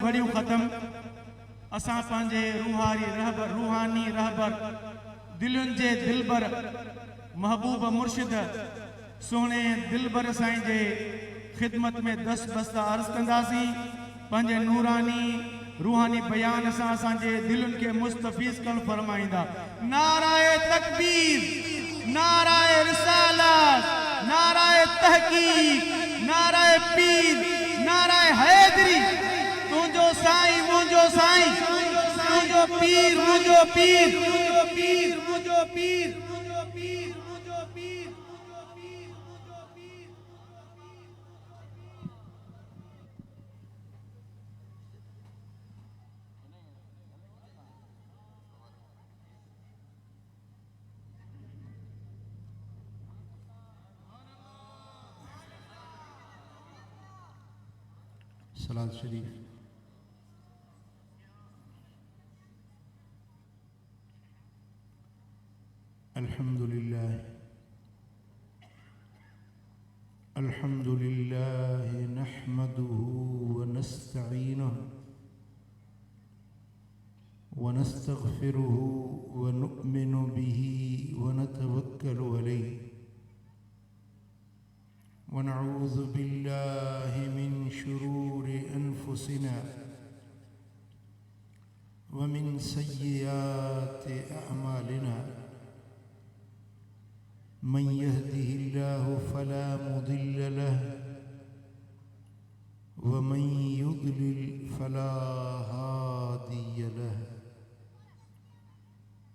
घड़ियों खत्म असा पांजे रूहानी रहबर दिलुन जे दिलबर महबूब मुर्शिद सोने दिलबर साईं जे खिदमत में 10 बस्ता अर्ज कंदासी पांजे नूरानी रूहानी बयान सां असांजे दिलुन के मुस्तफीज कन फरमाइंदा। नाराए तकबीर, नाराए रिसालत, नाराए तहकीक, नाराए पीर, नाराए हैदरी। तुझो साईं मुझो साईं, तुझो पीर मुझो पीर, मुझो पीर मुझो पीर, मुझो पीर मुझो पीर, मुझो पीर मुझो पीर। सलात शरीफ। अल्हम्दुलिल्लाह, अल्हम्दुलिल्लाह नहमदुहु व नस्तईनुहु व नस्तगफिरुहु व नुअ्मिनु बिही व नतवक्कलु अलैहि व नऊज़ु बिल्लाहि मिन शुरूरि अनफुसिना व मिन सय्यिआति अअमालिना। मन यहदिहिल्लाहु फला मुदिल्ल लहु व मन युद्लिल फला हादिय लहु।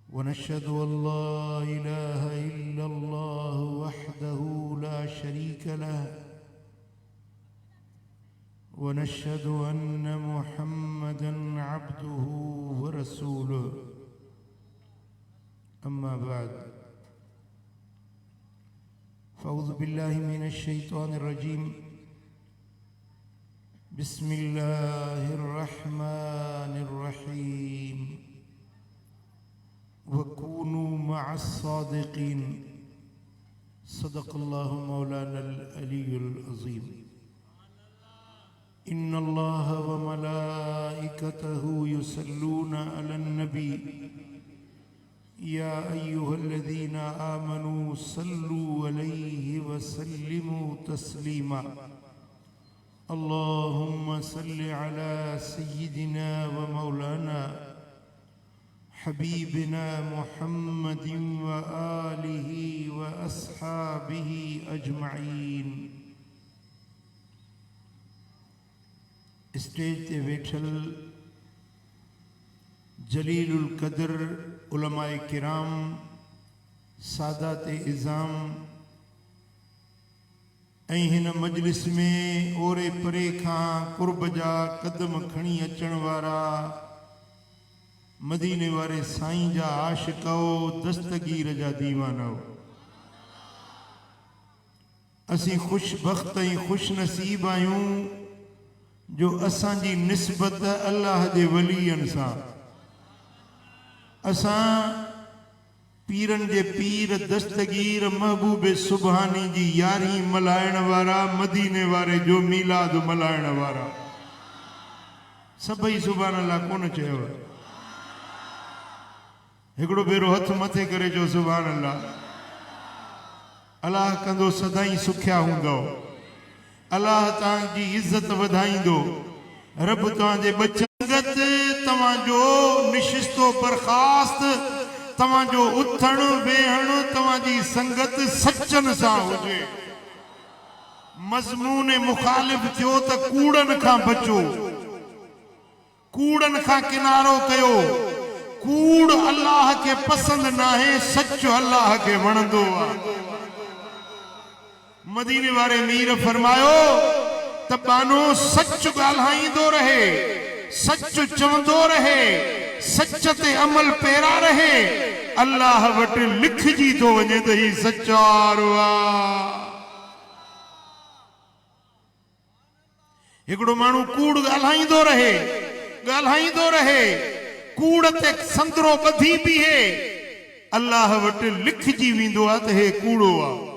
व नशहदु अल्ला इलाहा इल्लल्लाह वहदहु ला शरीका लहु व नशहदु अन्न मुहम्मदन अब्दुहु व रसूलुहु। अम्मा बाद, फ़अऊज़ु बिल्लाहि मिनश शैतानिर रजीम। बिस्मिल्लाहिर रहमानिर रहीम। वकूनू मअस सादिक़ीन। सदक़ल्लाहु मौलानल अलीयुल अज़ीम। इन्नल्लाह व मलाइकतहु युसल्लूना अलन नबी या अय्युहल्लज़ीना आमनू सल्लू अलैहि व सल्लिमू तस्लीमा। अल्लाहुम्मा सल्लि अला सय्यिदिना व मौलाना हबीबिना मुहम्मदिन व आलिहि व अस्हाबिहि अजमईन। स्टेज ते वेठल जलीलुल कदर उलमाए किराम, सादात इज़ाम ऐं हिन मजलिस में ओरे परे खां कुर्ब जा कदम खणी अचण वारा मदीने वारे साईं जा आशिको, दस्तगीर जा दीवानो। असीं खुशबख्त ऐं खुश नसीब आहियूं जो असांजी निस्बत अल्लाह जे वलीअनि सां। असां पीरन जे पीर दस्तगीर महबूब सुबहानी जी यारी मल्हाइण वारा, मदीने वारे जो मीलाद मल्हाइण वारा। सभई सुभान अल्लाह कोन चयो? हिकिड़ो भेरो हथ मथे करे जो सुभान अल्लाह। अल्लाह कंदो सदाई सुखिया हूंदो, अल्लाह तव्हांजी इज़त वधाईंदो। रब तव्हांजे बचंगत, तव्हांजो निशिस्तो बरखास्त, तव्हांजो उथण वेहण, तव्हांजी संगत सचन सां हुजे। मज़मून मुखालिफ थियो त कूड़न खां बचो, कूड़न खां किनारो कयो। कूड़ अल्लाह के पसंद ना है, सच अल्लाह के वणंदो आहे। मदीने वारे मीर फरमायो त बानो सच ॻाल्हाईंदो रहे, सच चवंदो रहे, सच ते अमल पैरा रहे। अल्लाह वटि लिखजी थो वञे त ही सचारो आहे। हिकिड़ो माण्हू कूड़ ॻाल्हाईंदो रहे, ॻाल्हाईंदो रहे, कूड़ ते संदरो ॿधी बीहे, अल्लाह वटि लिखजी वेंदो आहे त हे कूड़ो आहे।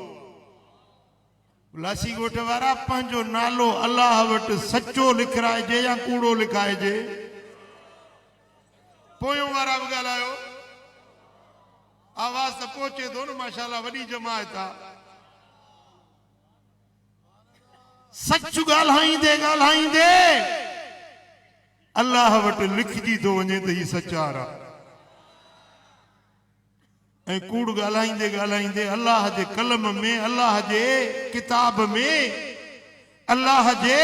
लासी गोठ वारा पंहिंजो नालो अल्लाह वटि सचो लिखाइजे या कूड़ो लिखाइजे? पोयों वारा बि ॻाल्हायो, आवाज़ त पहुचे थो न, माशाअल्लाह वॾी जमायत आहे। सच ॻाल्हाईंदे ॻाल्हाईंदे अल्लाह वटि लिखजी थो वञे त ही सचार आहे। ऐं कूड़ ॻाल्हाईंदे ॻाल्हाईंदे अल्लाह जे कलम में, अल्लाह जे किताब में, अल्लाह जे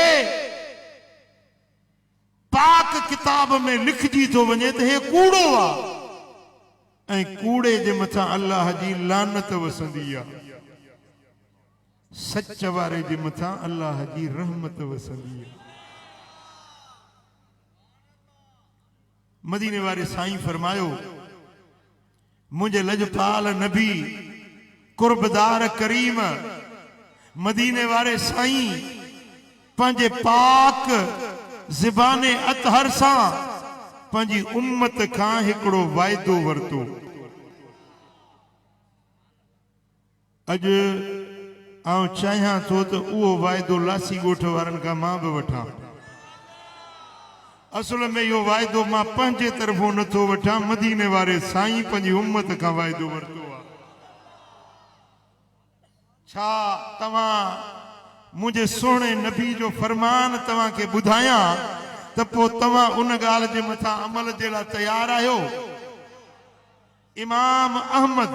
पाक किताब में लिखजी थो वञे त हे कूड़ो आहे। ऐं कूड़े जे मथां अल्लाह जी लानत वसंदी आहे, सच वारे जे मथां अल्लाह जी रहमत वसंदी आहे। मदीने वारे साईं फरमायो, मुझे लजपाल नबी कुर्बदार करीम, मदीने वारे साईं पंहिंजे पाक ज़बाने अतहर सां पंहिंजी उम्मत खां हिकिड़ो वाइदो वरितो। अॼु आउं चाहियां थो त उहो वाइदो लासी ॻोठ वारनि खां मां बि वठां। असल में इहो वाइदो मां पंहिंजे तरफ़ों नथो वठां, मदीने वारे साईं पंहिंजी उम्मत खां वाइदो वरितो आहे। छा तव्हां मुंहिंजे सोणे नबी जो फरमान तव्हांखे ॿुधायां त पोइ तव्हां उन ॻाल्हि जे मथां अमल जे लाइ तयार आहियो? इमाम अहमद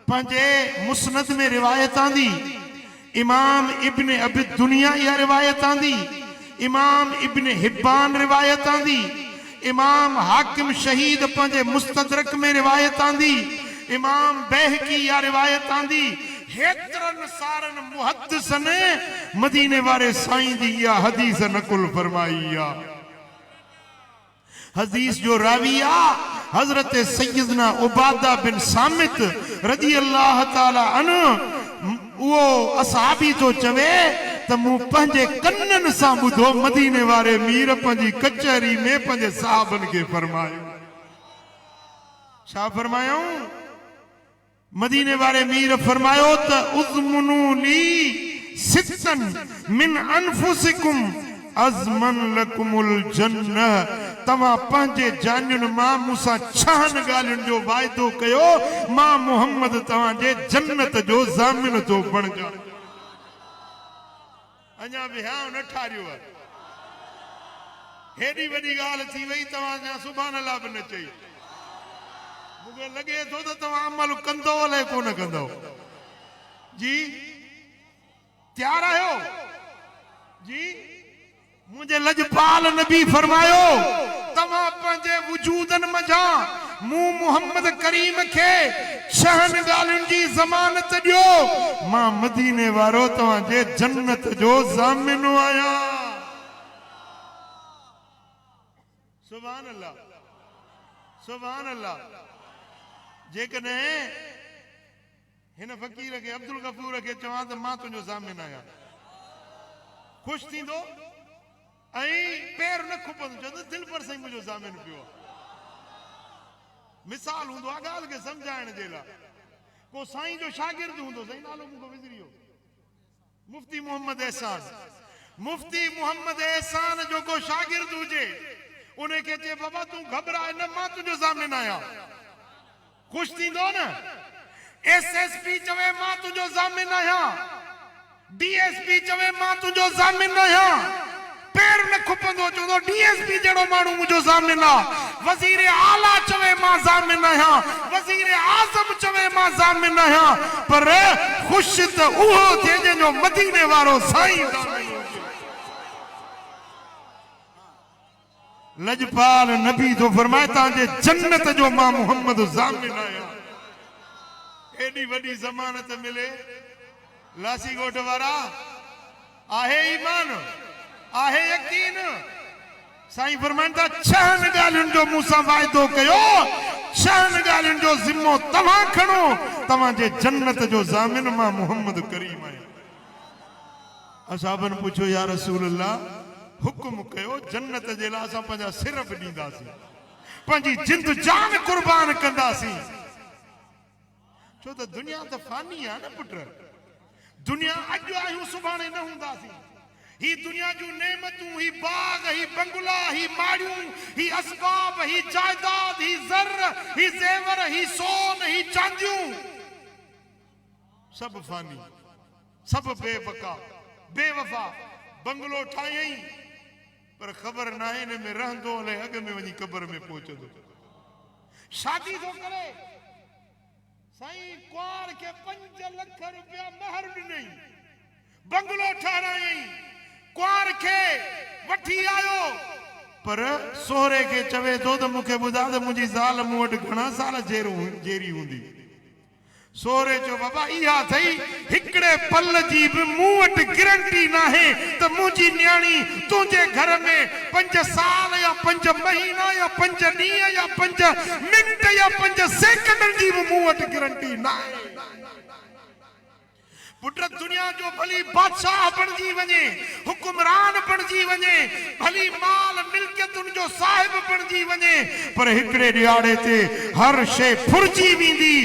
पंहिंजे मुस्नद में रिवायत आंदी, इमाम इब्न अबी दुनिया इहा रिवायत आंदी, इमाम इब्न हिब्बान रिवायत आंदी, इमाम हाकिम शहीद पंहिंजे मुस्तदरक में रिवायत आंदी, इमाम बैहकी इहा रिवायत आंदी। हेतरन सारन मुहद्दिसन मदीने वारे साईं जी इहा हदीस नकुल फरमाई आहे। हदीस जो रावी आहे हजरत सैयदना उबादा बिन सामित रजी अल्लाह ताला अन्हु। वो असहाबी तो चवे त मूं पंहिंजे कन्ननि सां ॿुधो मदीने वारे मीर पंहिंजी कचहरी में पंहिंजे साहबनि खे फरमायो। छा फरमायूं? मदीने वारे मीर फरमायो त उज़मुनु ली सितन मिन अनफुसिकुम अज़मन लकुमुल जन्नह। तव्हां पंहिंजे जानियुनि मां मूंसां 6 ॻाल्हियुनि जो वाइदो कयो, मां मोहम्मद तव्हांजे जन्नत जो ज़ामिन थो बणिजां। अञा विहांउ न ठारियो आहे, हेॾी वॾी ॻाल्हि थी वई, तव्हां अञा सुभाणे अलाह बि न चई। मूंखे लॻे थो त तव्हां अमल कंदो अलाए कोन कंदो। जी तयार आहियो? जी मुझे लजपाल नबी फरमायो, तव्हां पंहिंजे वजूदन मझां मूं मोहम्मद करीम खे 6 ॻाल्हियुनि जी ज़मानत ॾियो, मां मदीने वारो तव्हांजे जन्नत जो ज़ामिन आहियां। सुभान अल्लाह, सुभान अल्लाह। जेकॾहिं हिन फ़कीर खे अब्दुल गफूर खे चवां त मां तुंहिंजो ज़ामिन आहियां, ख़ुशि थींदो ऐं पैर न खुपंदो, चवंदो दिलि पर साईं मुंहिंजो ज़ामिन पियो आहे। मिसाल हूंदो आहे ॻाल्हि खे सम्झाइण जे लाइ। को साईं जो शागिर्द हूंदो, साईं नालो मूंखे विसरी वियो, मुफ्ती मोहम्मद एहसान। मुफ्ती मोहम्मद एहसान जो को शागिर्द हुजे, उनखे चए बाबा तूं घबराए न, मां तुंहिंजो ज़ामिन आहियां, ख़ुशि थींदो न? एसएसपी चवे मां तुंहिंजो ज़ामिन आहियां, डीएसपी चवे मां तुंहिंजो ज़ामिन आहियां, पैर न खुपंदो, चवंदो डीएसपी जहिड़ो माण्हू मुंहिंजो ज़ामिन आहे। वज़ीर आला चवे मां ज़ामिन आहियां, वज़ीर आज़म चवे मां ज़ामिन आहियां, पर ख़ुशि त उहो थिए जंहिंजो मदीने वारो साईं ज़ामिन हुजे। लजपाल नबी तो फरमाए तव्हांजे जन्नत जो मां मोहम्मद ज़ामिन आहियां। एॾी वॾी ज़मानत मिले लासी ॻोठ वारा, आहे ईमान, आहे यकीन? साईं फरमाइनि था 6 ॻाल्हियुनि जो मूंसां वाइदो कयो, 6 ॻाल्हियुनि जो ज़िम्मो तव्हां खणो, तव्हांजे जन्नत जो ज़ामिन मां मोहम्मद करीम आहियां। असहाबनि पुछो या रसूल अल्लाह, हुकुम कयो, जन्नत जे लाइ असां पंहिंजा सिर बि ॾींदासीं, पंहिंजी जिंद जान कुर्बान कंदासीं। छो त दुनिया त फानी आहे न पुट, दुनिया अॼु आहियूं सुभाणे न हूंदासीं ही दुनिया जूं नेमतूं ही बाग ही बंगला ही माड़ियूं ही असबाब ही जायदाद ही ज़र ही ज़ेवर ही सोन ही चांदियूं सब फानी सब बेबका बेवफा बंगलो ठायई पर खबर ना है ने में रहंदो हले अग में वनी कब्र में पहुंचदो शादी तो करे साईं कुआर के 5 लाख रुपया महर नहीं बंगलो ठहराई कुआर के वठी आयो पर सोहरे के चवे तो मुखे बुधा तो मुझी ज़ाल मूं वटि घणा साल जेरी हुंदी सोहरे चो बाबा इहा थई हिकड़े पल जी भी मूं वटि गारंटी ना है तो मुझी न्याणी तुझे घर में 5 साल या 5 महीना या 5 ॾींहं या 5 मिनट या 5 सेकंड जी भी मूं वटि गारंटी ना है पुट दुनिया जो भली बादशाह बणजी वने हुक्मरान बणजी वने भली माल मिल्कियतुन जो साहिब बणजी वने पर हिकड़े ॾियारे ते हर शे फुरजी वेंदी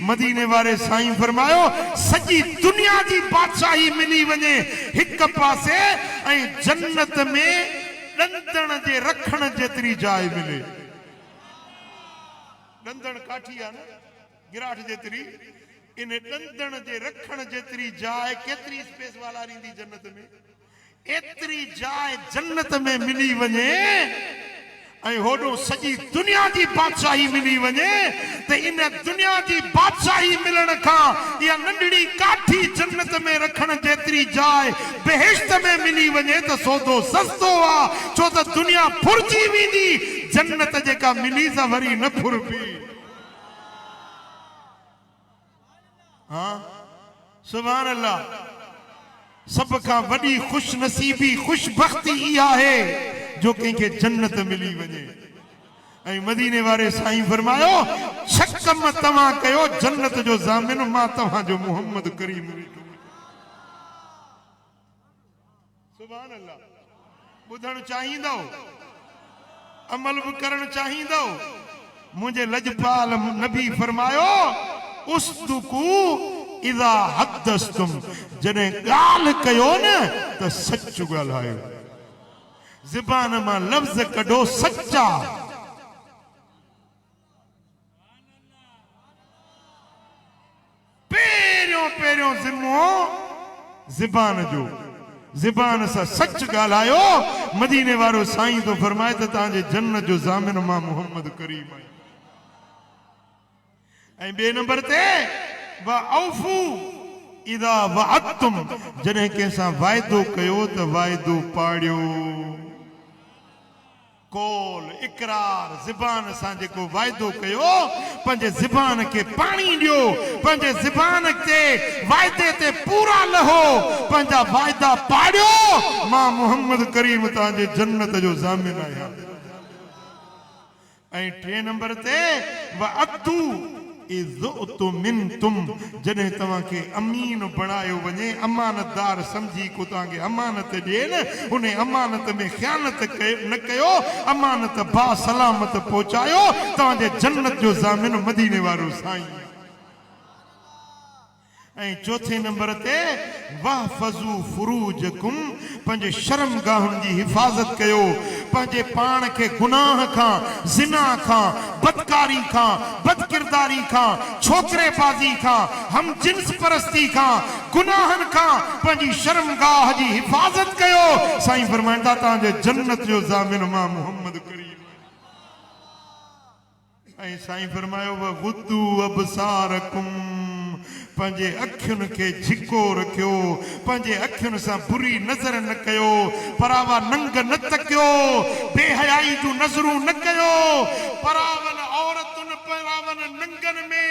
मदीने वाले साईं फरमायो सजी दुनिया जी बादशाही मिली वने हिक पासे ऐं जन्नत में डंदण जे रखण जेतरी जाइ मिले डंदण काठी आ न गिराठ जेतरी इन डंदण जे रखण जेतरी जाइ केतरी स्पेस वाला रहिंदी जन्नत में एतरी जाइ जन्नत में मिली वने ऐं होडो सजी दुनिया जी बादशाही मिली वने ते इन दुनिया जी बादशाही मिलण का या नंढड़ी काठी जन्नत में रखण जेतरी जाइ बेहिश्त में मिली वने तो सौदो सस्तो आ छो त दुनिया फुरजी वेंदी जन्नत जेका मिली सा वरी न फुरबी हाँ सुभान अल्लाह सब का वडी खुश नसीबी खुशबख्ती इहा है जो कंहिंखे जन्नत मिली वने ऐं मदीने वाले साईं फरमायो छकम तव्हां कयो जन्नत जो ज़ामिन मां तव्हां जो मोहम्मद करीम सुभान अल्लाह ॿुधण चाहींदो अमल भी करण चाहींदो मुझे लजपाल नबी फरमायो उस्तुकू इज़ा हदस्तुम जने गाल कयो न त सच ॻाल्हायो ज़बान मां लफ्ज़ कढो सच्चा पहिरियों ज़िम्मो ज़बान जो ज़बान सां सच ॻाल्हायो मदीने वारो साईं तो फरमाए त तव्हांजे जन्नत जो ज़ामिन मां मोहम्मद करीम आहियां ऐं ॿिए नंबर ते वअफ़ू इज़ा वअदतुम जॾहिं कंहिंसां वाइदो कयो त वाइदो पाड़ियो कौल इकरार ज़बान सां जेको वाइदो कयो पंहिंजे ज़बान खे पाणी ॾियो पंहिंजे ज़बान ते वाइदे ते पूरा लहो पंहिंजा वाइदा पाड़ियो मां मोहम्मद करीम तव्हांजे जन्नत जो ज़ामिन आहियां ऐं 3 नंबर ते वअदू जॾहिं तव्हांखे अमीन बणायो वञे अमानतदार समझी को तव्हांखे अमानत ॾिए न उन अमानत में ख़यानत न कयो अमानत बा सलामत पहुचायो तव्हांजे जन्नत जो ज़ामिन मदीने वारो साईं ऐं 4 नंबर ते वहफज़ू फुरूजकुम पंहिंजे शर्मगाहुनि जी हिफ़ाज़त कयो पंहिंजे पाण खे गुनाह खां ज़िना खां बदकारी खां बदकिरदारी खां छोकरेबाज़ी खां हम जिन्स परस्ती खां गुनाहनि खां पंहिंजी शर्मगाह जी हिफ़ाज़त कयो साईं फरमाईंदा तव्हांजे जन्नत जो ज़ामिन मां मोहम्मद करीम ऐं साईं फरमायो वगुद्दू अबसारकुम पंहिंजे अखियुनि खे झिको रखियो पंहिंजे अखियुनि सां बुरी नज़र न कयो परावा नंग न तकियो बेहयाई जूं नज़रूं न कयो परावन औरतुनि परावन नंगनि में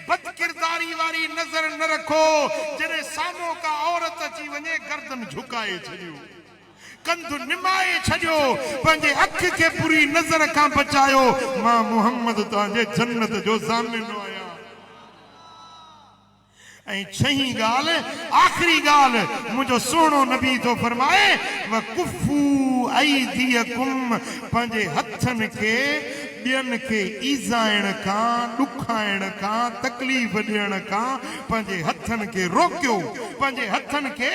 बदकिरदारी वारी नज़र न रखो जॾहिं साम्हूं का औरत अची वञे गर्दन झुकाए छॾियो कंध निमाए छॾियो पंहिंजे अख खे बुरी नज़र खां बचायो मां मोहम्मद तव्हांजे जन्नत जो ज़ामिन आहियां ऐं 6 ॻाल्हि आख़िरी ॻाल्हि मुंहिंजो सुहिणो नबी थो फरमाए वकुफू ऐदीयकुम पंहिंजे हथनि खे ॿियनि खे ईज़ाइण खां, ॾुखाइण खां, तकलीफ़ ॾियण खां पंहिंजे हथनि खे रोकियो, पंहिंजे हथनि खे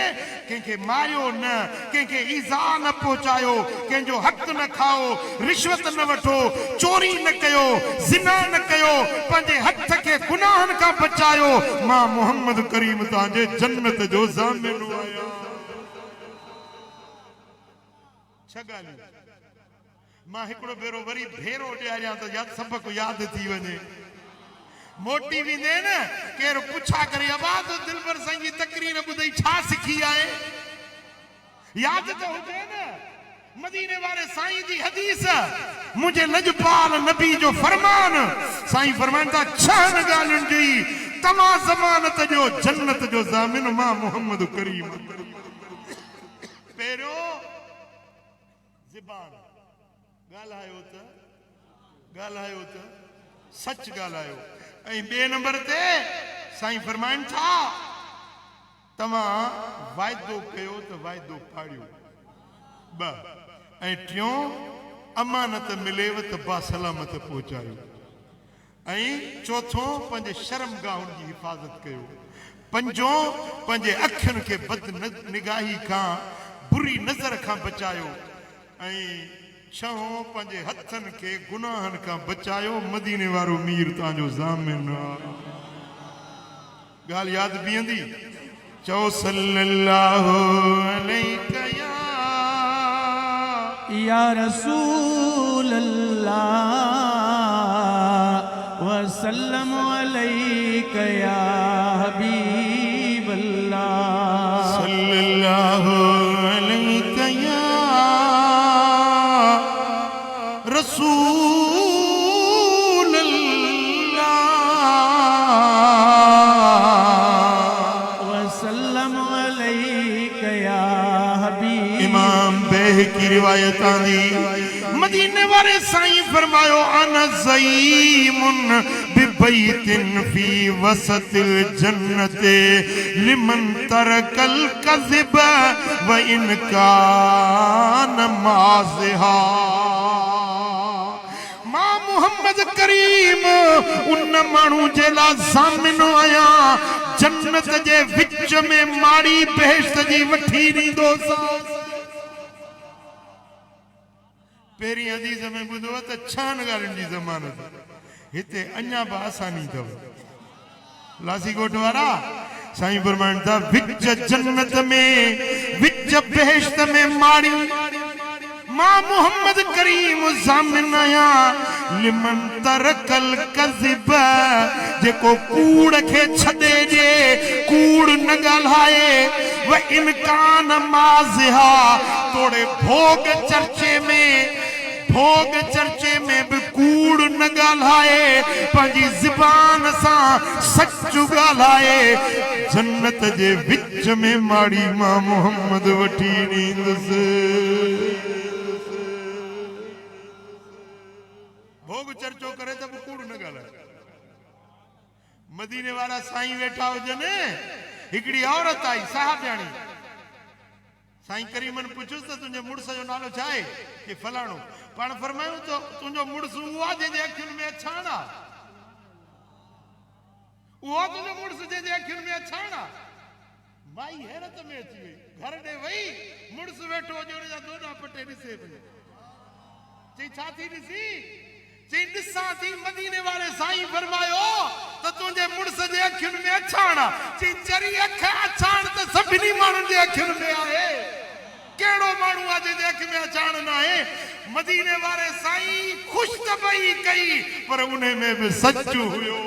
कंहिंखे मारियो न, कंहिंखे ईज़ा न पहुचायो, कंहिंजो हक़ न खाओ, रिश्वत न वठो, चोरी न कयो, ज़िना न कयो, पंहिंजे हथ खे गुनाहनि खां बचायो। मां मोहम्मद करीम तव्हांजे जन्नत जो ज़ामिन आहियां। छह ॻाल्हियूं मां हिकिड़ो भेरो वरी भेरो ॾियारियां त याद सबक यादि थी वञे। मोटी वेंदे न केरु पुछा करे अबा तो दिलबर साईं जी तकरीर ॿुधई छा सिखी आहे? यादि त हुजे न मदीने वारे साईं जी हदीस, मुंहिंजे लजपाल नबी जो फरमान। साईं फरमान था छह ॻाल्हियुनि जी तमाम ज़मानत जो जन्नत जो ज़ामिन मां मोहम्मद करीम। पहिरियों ज़बान, ॻाल्हायो त सच ॻाल्हायो। ऐं ॿिए नंबर ते साईं फरमाइनि था तव्हां वाइदो कयो त वाइदो पाड़ियो। ॿ ऐं टियों अमानत मिलेव त बासलामत पहुचायो। ऐं चौथों पंहिंजे शर्मगाहुनि जी हिफ़ाज़त कयो। पंजों पंहिंजे अखियुनि खे बद निगाही खां, बुरी नज़र खां बचायो। ऐं छहों पंहिंजे हथनि खे गुनाहनि खां बचायो। मदीने वारो मीर तव्हांजो ज़ामिन आहे। ॻाल्हि यादि बीहंदी? चओ सल्लल्लाहु अलैहि या रसूल अल्लाह वसल्लम अलैका या हबीब अल्लाह। सल्लल्लाहु अलैका या रसूल अल्लाह वसल्लम अलैका या हबीब। इमाम बेह की रिवायत आंदी मदीने वाले साईं फरमायो अना ज़ईमुन बिबैतिन फी वसतिल जन्नते लिमन तरकल कज़िब व इन कान माज़िहा। मां मोहम्मद करीम उन माण्हू जे लाइ ज़ामिन आहियां जन्नत जे विच में माड़ी बहिश्त जी वठी ॾींदोसां। पहिरीं हदीस में ॿुधो त छहनि ॻाल्हियुनि जी ज़मानत, हिते अञा बि आसानी अथव। लासी ॻोठ वारा साईं फरमाइनि था विच जन्नत में, विच बहिश्त में माड़ी मां मोहम्मद करीम ज़ामिन आहियां लिमन तरकल कज़िब, जेको कूड़ खे छॾे ॾे, कूड़ न ॻाल्हाए। व इनकान माज़िहा, तोड़े भोग चर्चे में भी कूड़ न ॻाल्हाए, पंहिंजी ज़बान सां सच ॻाल्हाए। जन्नत जे विच में माड़ी मां मोहम्मद वठी ॾींदुसि। भोग चर्चो करे त बि कूड़ न ॻाल्हाए। मदीने वारा साईं वेठा हुजनि, हिकिड़ी औरत आई साहबियाणी। साईं करीमन पुछुसि त तुंहिंजे मुड़ुस जो नालो छा आहे? कि फलाणो। पाण फरमायूं त तुंहिंजो मुड़ुस उहो आहे जंहिंजे अखियुनि में अछाण आहे, उहो तुंहिंजो मुड़ुस जंहिंजे अखियुनि में अछाण आहे। माई हैरत में अची वई, घर ॾे वई, मुड़ुस वेठो हुजे हुनजा दोॾा पटे ॾिसे पई। चई छा थी ॾिसी? चई ॾिसां थी मदीने वाले साईं फरमायो त तुंहिंजे मुड़ुस जे अखियुनि में अछाण आहे। चई चरी अख अछाण त सभिनी माण्हुनि जे अखियुनि में आहे, कहिड़ो माण्हू आहे जंहिंजे अख में अछाण न आहे? मदीने वारे साईं ख़ुशि त पई कई पर उन में बि सच हुयो।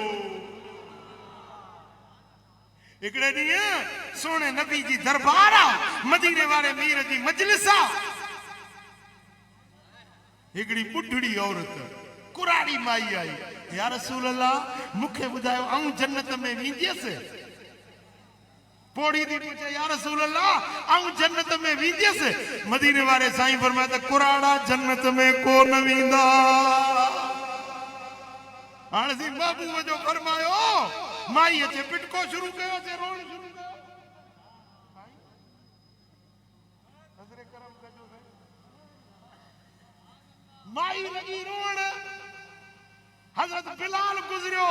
हिकिड़े ॾींहुं सोने नबी जी दरबार आहे, मदीने वारे मीर जी मजलिस आहे। हिकिड़ी ॿुढड़ी औरत कुराड़ी माई आई, या रसूल अल्लाह मूंखे ॿुधायो आऊं जन्नत में वेंदसि? पोड़ी थी पूछे या रसूल अल्लाह आऊं जन्नत में वेंदसि? मदीने वारे साईं फरमाया त कुराड़ा जन्नत में कोन वेंदा। हाणे सी महबूब जो फरमायो माई अचे पिटको शुरू कयो, अचे रोण शुरू कयो। माई लगी रोण, हजरत बिलाल गुजरियो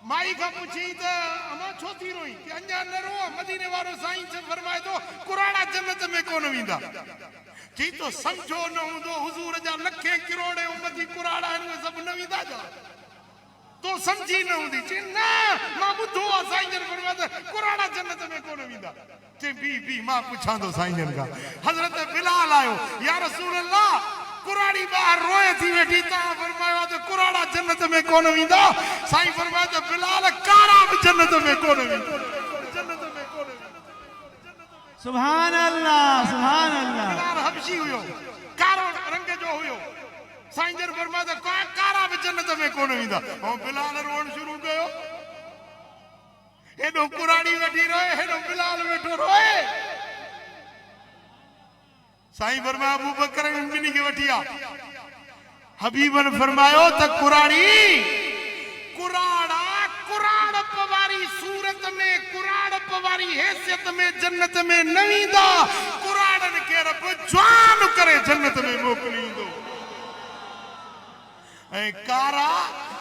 माई का पुछी त अमा छो थी रोई कि अञा न रो मदीने वारो साईं से फरमाए तो कुराड़ा जन्नत में कोन विंदा जी तो समझो न हूंदो हुजूर जा लखे करोड़े उम्मती कुराड़ा आहिनि सब न विंदा जा तो समझी न हूंदी चे न मां बुधो आ साईं जन फरमाए त कुराड़ा जन्नत में कोन विंदा चे बी मां पुछां तो साईं जन का हजरत बिलाल आयो या रसूल अल्लाह कुराड़ी बाहर रोए थी वेठी ता फरमाया तो कुराड़ा जन्नत में कोन विंदा साईं फरमाया तो बिलाल कारा भी जन्नत में कोन विंदा जन्नत में कोन विंदा सुभान अल्लाह सुभान अल्लाह बिलाल हबशी हुयो कारो रंग जो हुयो साईं जन फरमाया तो कारा भी जन्नत में कोन विंदा और बिलाल रोण शुरू कयो हेडो कुराड़ी वेठी रोए हेडो बिलाल वेठो रोए साईं फरमाया अबू बकर बिनी के वठिया हबीबन फरमायो त कुराड़ा कुराड़प वारी सूरत में कुराड़प वारी हैसियत में जन्नत में न वींदा कुराड़न के रब जवान करे जन्नत में मोकलींदो ऐ कारा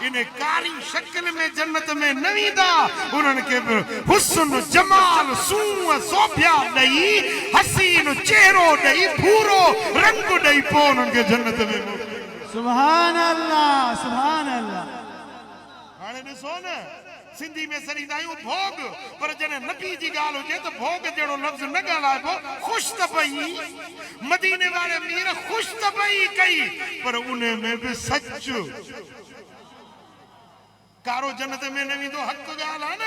इन कारी शक्ल में जन्नत में न वींदा उन्हनि के हुस्न जमाल सूअ सोभ्या ॾेई हसीन चेहरो ॾेई भूरो रंग ॾेई पोइ उन्हनि खे जन्नत में सुभान अल्लाह सुभान अल्लाह हाणे ॾिसो न सिंधी में सरींदा आहियूं भोग पर जॾहिं नबी जी ॻाल्हि हुजे त भोग जहिड़ो लफ़्ज़ न ॻाल्हाइबो ख़ुशि त पई मदीने वारे मीर ख़ुशि त पई कई पर उन में बि सच कारो जन्नत में न वेंदो हक़ ॻाल्हि आहे न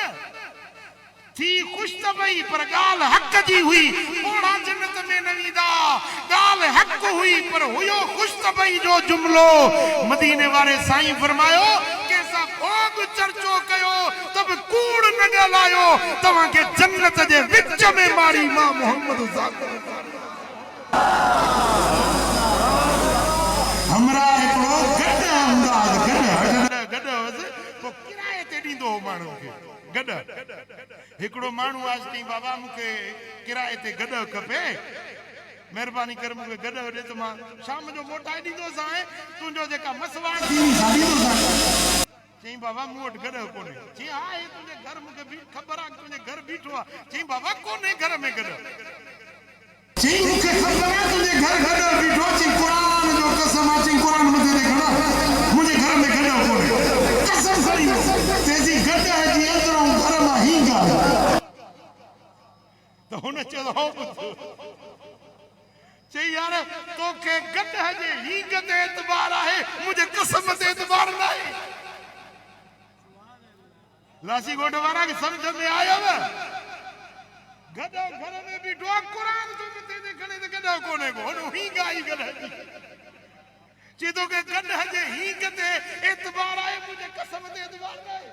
थी ख़ुशि त पई पर ॻाल्हि हक़ जी हुई ओड़ा जन्नत में न वेंदा ॻाल्हि हक़ हुई पर हुयो ख़ुशि त पई जो जुमिलो मदीने वारे साईं फरमायो कंहिंसां भोग चर्चो कयो तब कूड़ न ॻाल्हायो तव्हांखे जन्नत जे विच में मारी मां मोहम्मद हमरा हिकिड़ो गॾ अंदाज़ गॾ पोइ किराए ते ॾींदो हो माण्हू खे गॾ हिकिड़ो माण्हू आज चई बाबा मूंखे किराए ते गॾ खपे महिरबानी करे मूंखे गॾ ॾे त मां शाम जो मोटाए ॾींदोसांइ तुंहिंजो जेका मसवाड़ चई बाबा मूं वटि गॾ कोन्हे चई हा हे तुंहिंजे घर मूंखे ख़बर आहे तुंहिंजे घर बीठो आहे चई बाबा कोन्हे घर में गॾ चई मूंखे ख़बर आहे तुंहिंजे घर गॾ बीठो चई क़ुरान जो कसम आहे चई क़ुरान मथे ते खड़ा मुंहिंजे घर में गॾ कोन्हे कसम खणी तेजी गॾ जी अंदरों घर मां ही ॻाल्हि त हुन चयो हो चई यार तोखे गॾ जे ही गॾ एतबार आहे मुंहिंजे कसम ते एतबार न आहे लासी गोड वारा की समझ में आयो न गदा घर में बीठो कुरान तो मथे ते खणे ते गदा कोने को हुन ही गाई गदा ची तो के गदा जे ही गते एतबार आए मुझे कसम ते एतबार नहीं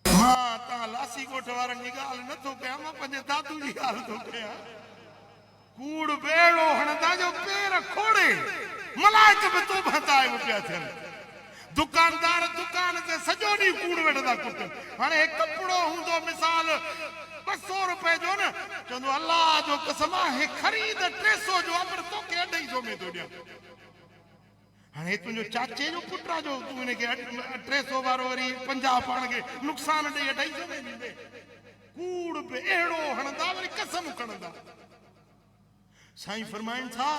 हां ता लासी गोड वारा की गाल न तो के हम पंजे दादू जी गाल तो के कूड़ बेड़ो हणदा जो पैर खोड़े मलाइक पे तो बताए पिया थे दुकानदार दुकान से सजो डी कूड़ वेठदा कुट हाने एक कपड़ो हुंदो मिसाल 200 रुपए जो न चंदो अल्लाह जो कसम है खरीद 300 जो पर तो के 250 में तो दिया हाने तुजो चाचे जो पुत्रा जो तू ने के 300 वारो वरी 50 पाण के नुकसान दे 250 में दींदे कूड़ पे एड़ो हणदा वरी कसम खणदा साईं फरमाइन था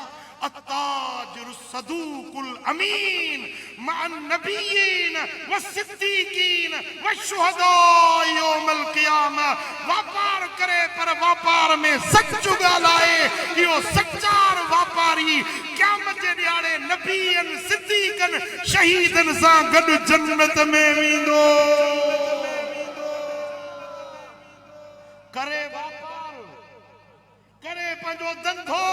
अत्ताजिरु सदूकुल अमीन मअन नबिय्यीन व सिद्दीकीन व शुहदा यौमल क़ियामा व्यापार करे पर व्यापार में सच ॻाल्हाए इहो सच्चार व्यापारी क़यामत जे ॾियारे नबीयन सिद्दीकन शहीदन सां गॾु जन्नत में वेंदो करे व्यापार करे पंहिंजो धंधो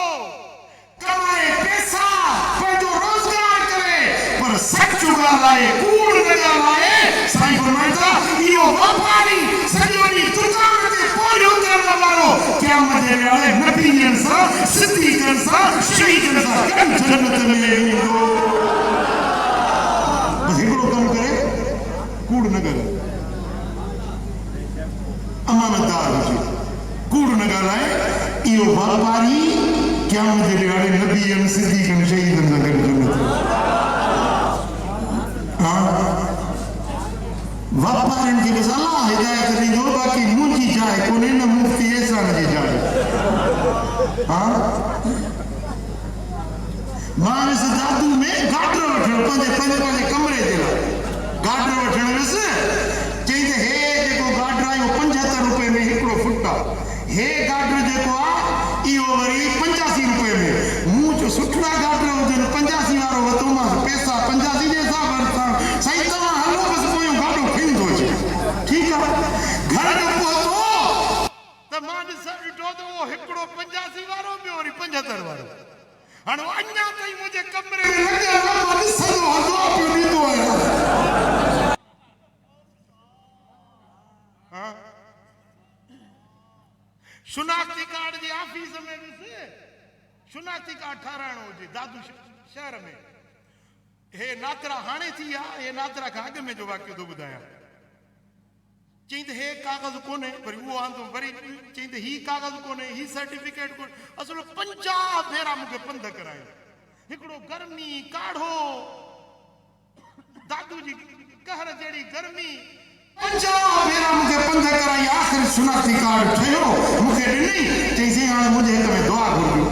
कमाए पैसा पंहिंजो रोजगार करे पर सच ॻाल्हाए कूड़ न ॻाल्हाए साईं फरमाईंदा इहो व्यापारी सॼो ॾींहुं दुकान ते पोरियो करण वारो क़यामत जे ॾियारे नबीअनि सां सिद्दीक़नि सां शहीदनि सां जन्नत में वेंदो हिकिड़ो कमु करे कूड़ न ॻाल्हाए अमानतदार हुजे कूड़ न ॻाल्हाए इहो व्यापारी क़यामत जे ॾियारे नबीअनि सिद्दीक़नि शहीदनि सां गॾु जन्नत ॿारनि खे बसि अलाह हिदायत ॾींदो, बाक़ी मुंहिंजी जाइ कोन्हे न मुफ्ती एहसान जी जाइ। हा मां वियुसि दादू में गाडर वठण, पंहिंजे कमरे जे लाइ गाडर वठण वियुसि। चई त हे जेको गाडर आहे 75 रुपए में हिकिड़ो फुट आहे, हे गाडर जेको आहे इहो वरी 85 रुपए में। मूं चयो सुठड़ा गाडर हुजनि 85 वारो वरितोमांसि, पैसा 85 जे हिसाब सां। साईं तव्हां हलो बसि पोयों गाडो खणी थो अचे। ठीकु आहे, घर में पहुतो त मां ॾिठो त उहो हिकिड़ो 85 वारो ॿियो वरी 75 वारो। हाणे अञा ताईं मुंहिंजे कमरे में लॻियल आहे, मां ॾिसंदो हलंदो पियो ॾींदो आहियां। शुनाख्ती कार्ड जे ऑफिस में वियुसि, शुनाख्ती कार्ड ठाराइणो हुजे दादू शहर में। हे नातरा हाणे थी आहे, हे नातरा खां अॻु में जो वाक़ियो थो ॿुधायां। चई त हे कागज़ कोन्हे, वरी उहो आंदो, वरी चई त ही कागज़ कोन्हे, ही सर्टिफिकेट कोन्हे। असुल 50 भेरा मूंखे पंध करायो। हिकिड़ो गर्मी काढ़ो, दादू जी कहर जहिड़ी गर्मी, 50 भेरा मूंखे पंध कराई। आख़िर शुनाख्ती कार्ड ठहियो, मूंखे ॾिनई। चईसीं हाणे मुंहिंजे हक़ में दुआ घुरजो।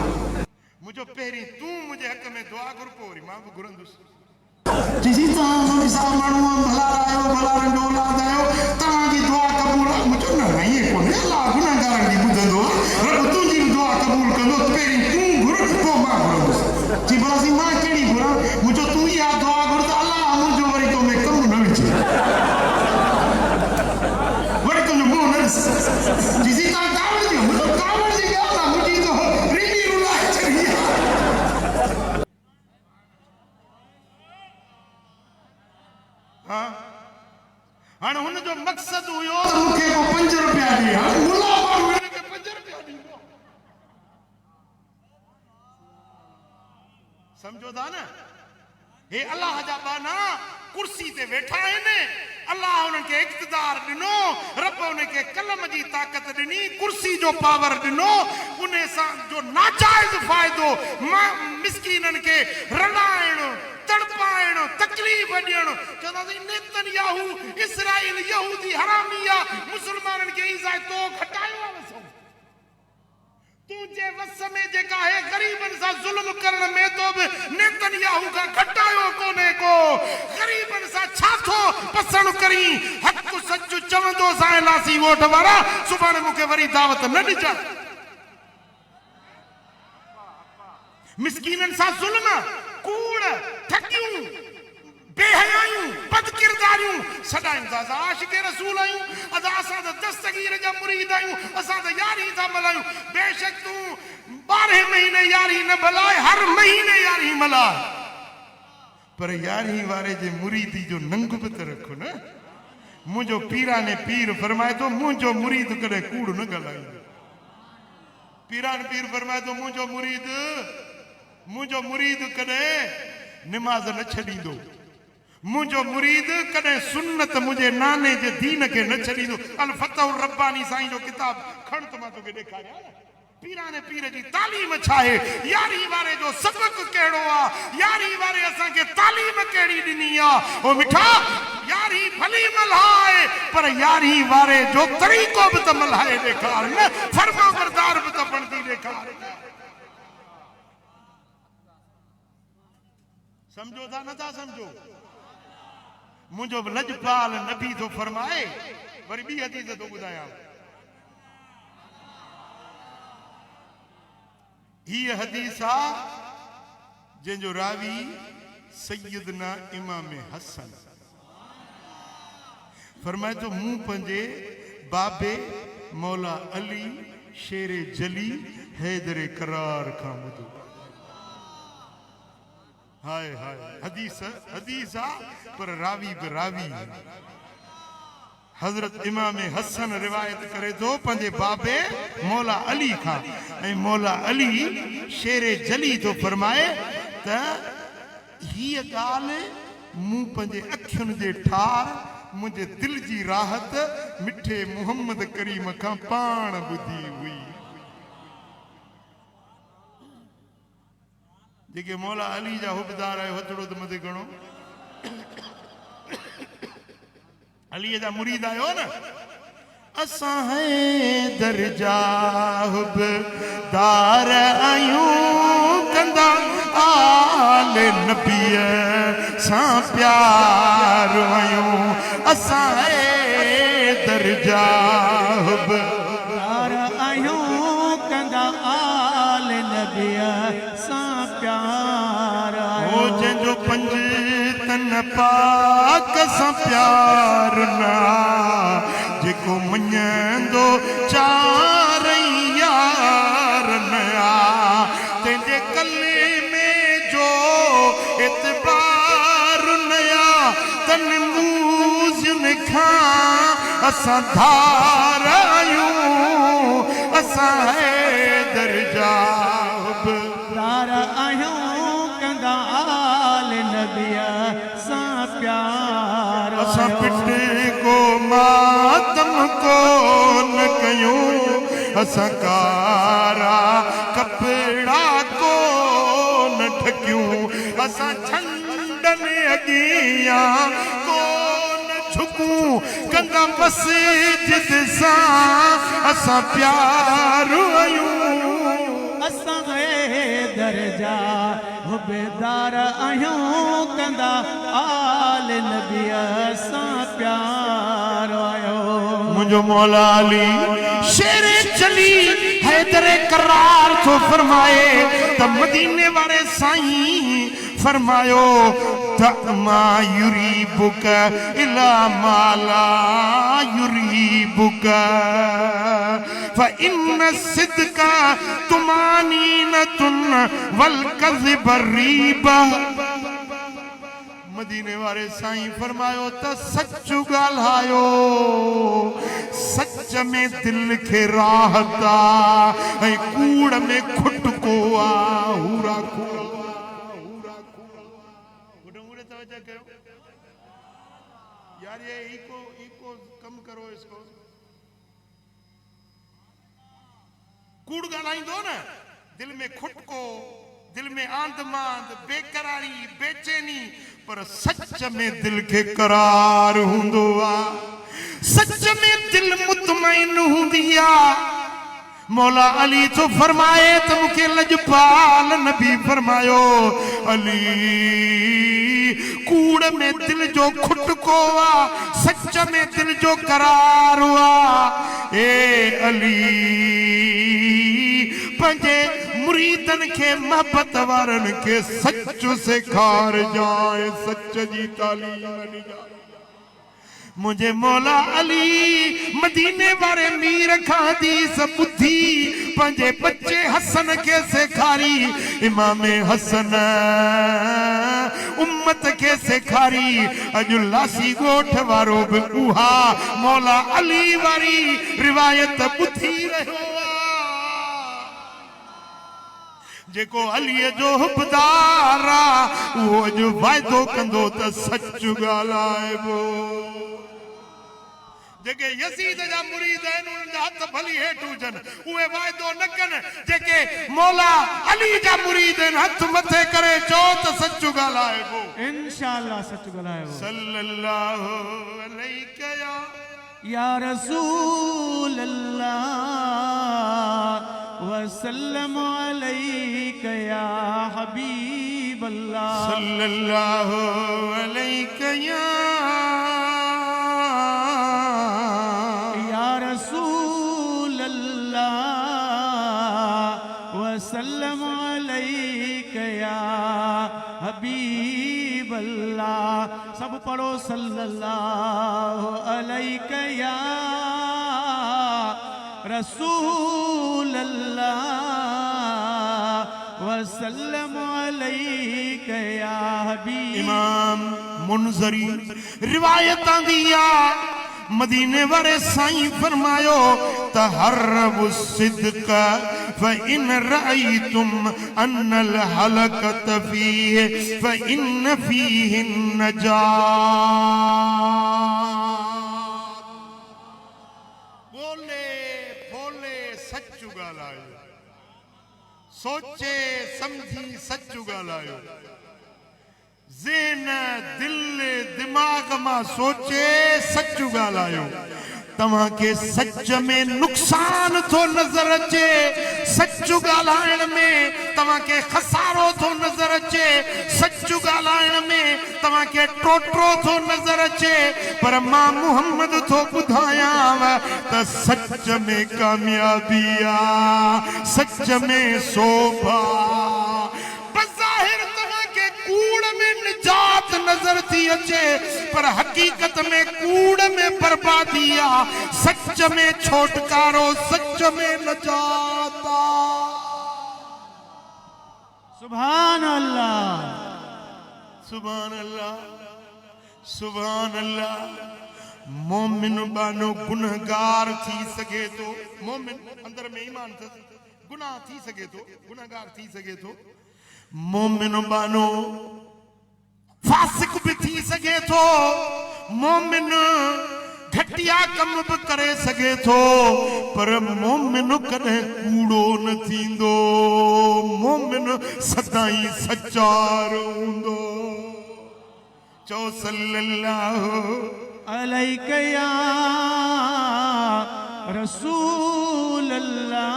मुंहिंजो पहिरीं तूं मुंहिंजे हक़ में दुआ घुर, पोइ वरी मां बि घुरंदुसि। चईसीं तव्हां मुंहिंजे सां माण्हू भला आहियो, भला रंडो औलाद आहियो, तव्हांजी दुआ क़बूल आहे। मुंहिंजो न ईअं कोन्हे, अलाह गुनहगारनि जी ॿुधंदो आहे, रब तुंहिंजी बि दुआ क़बूल कंदो। पहिरीं तूं घुर, पोइ मां घुरंदुसि। चई भलासीं मां कहिड़ी घुरां? मुंहिंजो तूं इहा दुआ घुर त अलाह मुंहिंजो वरी तो में कमु न विझे, वरी तुंहिंजो मुंहुं न ॾिस। चईसीं तव्हां कावड़ जी, मुंहिंजो कावड़ जी ॻाल्हि आहे, मुंहिंजी त रीली रुलाए छॾी आहे। हाणे हुनजो मक़सदु हुयो त मूंखे को 5 रुपया ॾे। हाणे मुला माण्हू हिनखे 5 रुपया ॾींदो, सम्झो था न? हे अलाह जा बाना कुर्सी ते वेठा आहिनि, अलाह उन्हनि खे इक़्तिदार ॾिनो, रब उनखे कलम जी ताक़त ॾिनी, कुर्सी जो पावर ॾिनो। उन सां जो नाजाइज़ फ़ाइदो मिस्कीननि खे रलाइण, तड़पाइण, तकलीफ़ ॾियण। चवंदासीं नेतन्याहू इसराइल यहूदी हरामी आहे, मुस्लमाननि खे ईज़ाए तो घटायो आहे। तुझे वस में जेका है गरीबन सा जुल्म करण में तो भी नेतन्याहू का घटायो कोने को। गरीबन सा छाथो पसंद करी, हक सच चवंदो सां लासी वोट वारा, सुभाणे मूंखे वरी दावत न ॾिजा। मिस्कीनन सा जुल्म, कूड़, ठगियूं, बेहयायूं, बदकिरदारियूं सदाईं था। असां आशिक़े रसूल आहियूं, असां त दस्तगीर जा मुरीद आहियूं, असां त यारी था मल्हायूं। बेशक तूं 12 महीने यारी न मल्हाए, हर महीने यारी मल्हाए, पर यारी वारे जे मुरीदी जो नंग बि त रखो न। मुंहिंजो पीराने पीर फरमाए थो, मुंहिंजो मुरीद कॾहिं कूड़ न ॻाल्हाईंदो। पीरान पीर फरमाए थो, मुंहिंजो मुरीद कॾहिं निमाज़ न छॾींदो, मुंहिंजो मुरीद कॾहिं सुन्नत मुंहिंजे नाने जे दीन खे न छॾींदो। अल फतह रब्बानी साईं जो किताब खण त मां तोखे ॾेखारियां। पीराने पीर जी तालीम छा आहे, यारी वारे जो सबक कहिड़ो आहे, यारी वारे असांखे तालीम कहिड़ी ॾिनी आहे। ओ मिठा, यारी भली मल्हाए, पर यारी वारे जो तरीक़ो बि त मल्हाए ॾेखार न, फर्मा बरदार बि त बणदी ॾेखार। समझो था नथा समझो? मुंहिंजो लजपाल नबी थो फरमाए, वरी ॿी हदीस थो ॿुधायां। हीअ हदीस आहे जंहिंजो रावी सैयदना इमाम हसन फरमाए थो, मूं पंहिंजे बाबे मौला अली शेरे जली हैदरे करार खां ॿुधो। हाय हाय, हदीस आ, पर रावी भी रावी। हजरत इमाम हसन रिवायत करे थो पंहिंजे बाबे मौला अली खां, ऐं मौला अली शेरे जली तो फरमाए त हीअ ॻाल्हि मूं पंहिंजे अखियुनि जे ठार, मुंहिंजे दिल जी राहत मिठे मुहम्मद करीम खां पाण ॿुधी हुई। जेके मौला अली जा हुबदार आहियो, हथड़ो त मथे घणो। अली जा मुरीद आयो न असा है दरजाहब दार आयूं कंदा आल नबी सा प्यार आयूं असा है दरजाहब दार आयूं कंदा आल नबी सा प्यार ओ जंजो पंज तन पाक सा प्यार ना जेको मञंदो चार यार नया तेरे कले में जो एतबार नया तन मूज़न खां असां धार आयूं असां है दरजाब दार आयूं कंदा आल नबी सा प्यार असां पिट को मातम को न कयूं असां कारा कपड़ा को न ढकियूं असां छंडन अगियां को न झुकूं कंदा मस्जिद सां असां प्यार आयूं असां दरजा हुबेदार आयूं कंदा आल नबी सां प्यार आयो मुझो मौला अली शेर चली हैदर करार तो फरमाए त मदीने वाले साईं फरमायो तमा युरीबुक इला माला युरीबुक फ़इन सिद्का तुमानीनतुन वल कज़िब रीबा मदीने वाले साईं फरमायो त सच ॻाल्हायो सच में दिल खे राहत आ ऐं कूड़ में खुटको आ हूरा तवज्जो कयो यार ये इको कम करो इसको कूड़ ॻाल्हाईंदो न दिल में खुटको दिल में आंध मांध बेकरारी बेचैनी पर सच में दिल के करार हुंदो आ सच में दिल मुतमईन हुंदी आ मौला अली तो फरमाए त मुखे लजपाल नबी फरमायो अली कूड़ में दिल जो खुटको आ सच में दिल जो करार हुआ ए अली पंजे मुरीदन के मोहब्बत वारन के सच सेखार जाए सच जी तालीम नी जाए मुझे मौला अली मदीने वारे मीर खादी सबुद्धि पंजे बच्चे हसन के सेखारी इमामे हसन उम्मत के सेखारी अजुल्लासी गोठ वारो भी उहा मौला अली वारी रिवायत बुद्धि रहो जेको अलीअ जो हुबदार आ उहो जो वाइदो कंदो त सच ॻाल्हाइबो जेके यज़ीद जा मुरीद आहिनि उन्हनि जा हथ भली हेठि हुजनि उहे वाइदो न कनि जेके मौला अली जा मुरीद आहिनि हथ मथे करे चओ त सच ॻाल्हाइबो इंशाअल्लाह सच ॻाल्हाइबो सल्लल्लाहु अलैहि या रसूल अल्लाह वसल्लम अलैका या हबीब अल्लाह सल्लल्लाहु अलैका या रसूल अल्लाह वसल्लम अलैका या हबीब अल्लाह सब पढ़ो सल्लल्लाहु अलैका या रसूल अल्लाह वसल्लम अलैका या हबीब इमाम मुनज़री रिवायत दिया मदीने वाले साईं फरमायो तहर्रबु सिद्क फ़इन रअयतुम अन्नल हलकत फीह फ़इन फीहि नजात बोले बोले सच ॻाल्हायो सोचे समझी सच ॻाल्हायो ज़हन दिल दिमाग मां सोचे सच्चू ॻाल्हायो तव्हां के सच में नुक़सान थो नज़र अचे सच्चू ॻाल्हाइण में तव्हां के खसारो थो नज़र अचे सच्चू ॻाल्हाइण में तव्हां के टोटरो थो नज़र अचे पर मां मुहम्मद थो ॿुधायांव त सच में कामयाबी आ सच में शोभा बज़ाहिर तव्हां के कूड़ में निजात नजर थी अचे पर हकीकत में कूड़ में बर्बादी आ सच में छोटकारो सच में नजात आ सुभान अल्लाह सुभान अल्लाह सुभान अल्लाह मोमिन बानो गुनहगार थी सके तो मोमिन अंदर में ईमान गुनाह थी सके तो गुनहगार थी सके तो मोमिन बानो फासिक भी थी सके तो मोमिन घटिया कम भी करे सके तो पर मोमिन कदे कूड़ो न थींदो मोमिन सदाई सच्चार हूंदो चो सल्लल्लाहु अलैका या रसूल अल्लाह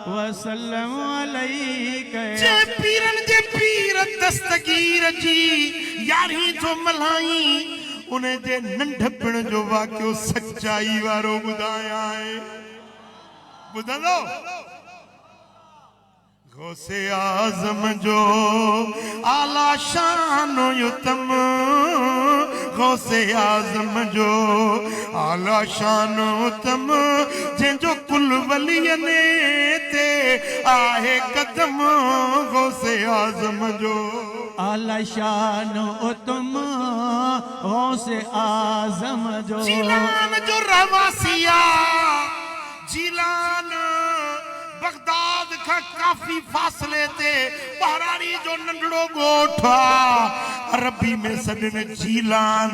वसल्लम अलैका जे पीरन जे पीर दस्तगीर जी यारी तो मल्हाई उन्हें जे नंढपण जो वाक्यो सच्चाई वारो ॿुधाया है ॿुधंदो गौसे आज़म जो आला शान युतम गौसे आज़म जो आला शान युतम जंहिंजो कुल वलियने ते आहे कदम गौसे आज़म जो आला शान तुम गौसे आज़म जो जीलान जो रहवासिया जीलान बगदाद का काफी फासले ते बहरारी जो नंढड़ो गोठा अरबी में सदन जीलान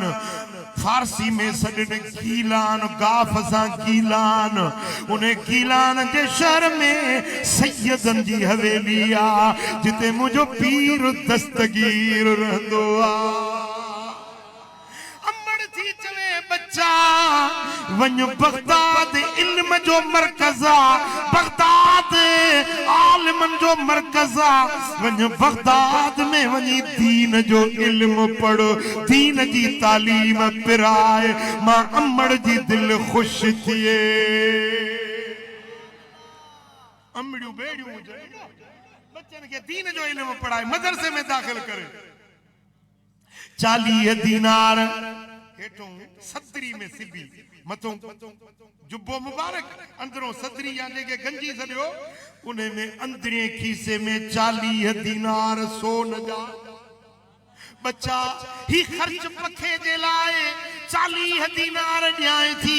फारसी में सदन गीलान गाफ सां गीलान उन्हें गीलान जे शहर में सैयदन जी हवेली आ जिते मुझो पीर दस्तगीर रहंदो आ अमड़ थी चवे बच्चा वञ बगदाद इल्म जो मरकज़ आ बगदाद आलिमन जो मरकज़ आ वञ बगदाद में वञी दीन जो इल्म पढ़ो दीन जी तालीम पिराए मां अमड़ जी दिल खुश थिए अमड़ियूं बेड़ियूं हुजनि बच्चन के दीन जो इल्म पढ़ाए मदरसे में दाखिल करे 40 दीनार हेठों सदरी में सिबी मथों जुब्बो मुबारक अंदरों सदरी यानी के गंजी सॼो उन्हें में अंदरे खीसे में 40 दीनार सोन जा बच्चा ही खर्च पखे जे लाए 40 दीनार ॾियाए थी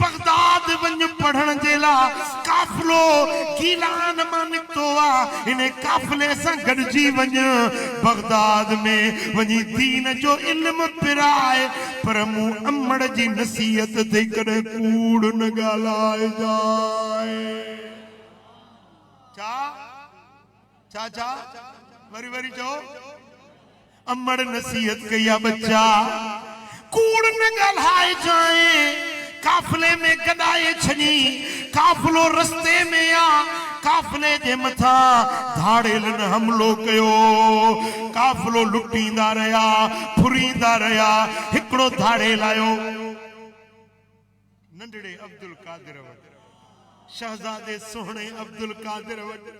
बगदाद वञ पढ़ण जे लाइ काफ़िलो गीलान मां निकितो आहे इन काफ़िले सां गॾिजी वञ बगदाद में वञी दीन जो इल्म पिराए पर मूं अमड़ जी नसीहत ते कॾहिं कूड़ न ॻाल्हाए जाए छा छा छा वरी वरी चओ अमड़ नसीहत कई आहे बच्चा कूड़ न ॻाल्हाए जाए काफ़िले में गॾाए छॾी काफ़िलो रस्ते में आ काफ़िले जे मथा धाड़ेलन हमलो कयो काफ़िलो लुटींदा रहिया फुरींदा रहिया हिकिड़ो धाड़ेल आयो नंढड़े अब्दुल कादिर वटि शहजादे सोहणे अब्दुल कादिर वटि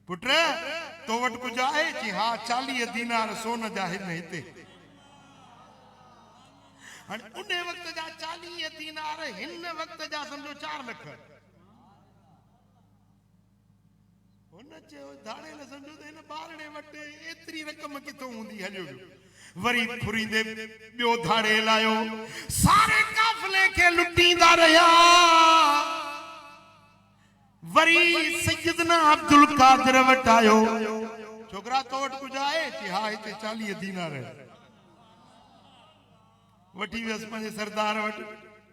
पुट तो वटि कुझु आहे जी हा 40 दीनार सोन जा हिन हिते उन वक्त जा 40 दीनार हिन वक्त जा समझो 4 लख उन चयो धाड़े न समझो त हिन ॿारणे वटि एतिरी रक़म किथों हूंदी हलियो वरी फुरींदे ॿियो धाड़े लायो सारे काफ़िले खे लुटींदा रहिया वरी सैयदना अब्दुल कादिर वटि आयो छोकरा तो वटि कुझु आहे कि हा हिते 40 दीनार वठी वियसि पंहिंजे सरदार वटि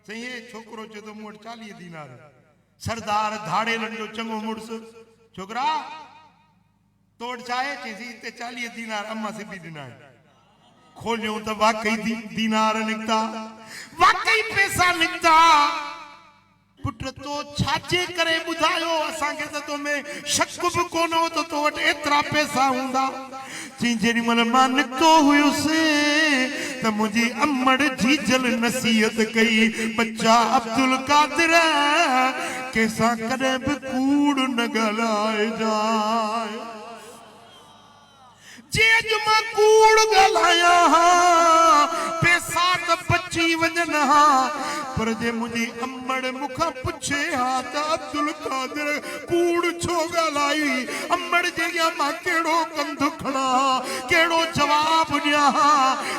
सही छोकिरो चए थो मूं वटि 40 दीनार सरदार धाड़ेलनि जो चङो मुड़ुसु छोकरा तोड़ चाहे चीज़ी ते 40 दीनार अम्मा से भी दिना है खोलियों तो वाकई दीनार निकता वाकई पैसा निकता पुत्र तो छाजे करे बुधायो असांखे त तो में शक भी कोन हो तो वट एतरा पैसा हुंदा जी जेडी मल मां निकतो हुयुसि त मुंहिंजी अम्मड़ जीजल नसीहत कई बच्चा अब्दुल कादिर कंहिंसां कॾहिं बि कूड़ न ॻाल्हाए जाए जे अॼु मां कूड़ ॻाल्हायां पैसा त बची वञनि हा पर जे मुंहिंजी अम्मड़ मूंखां पुछे हा त अब्दुल कादिर कूड़ छो ॻाल्हाई अम्मड़ जे अॻियां मां कहिड़ो कंधु खणा कहिड़ो जवाबु ॾियां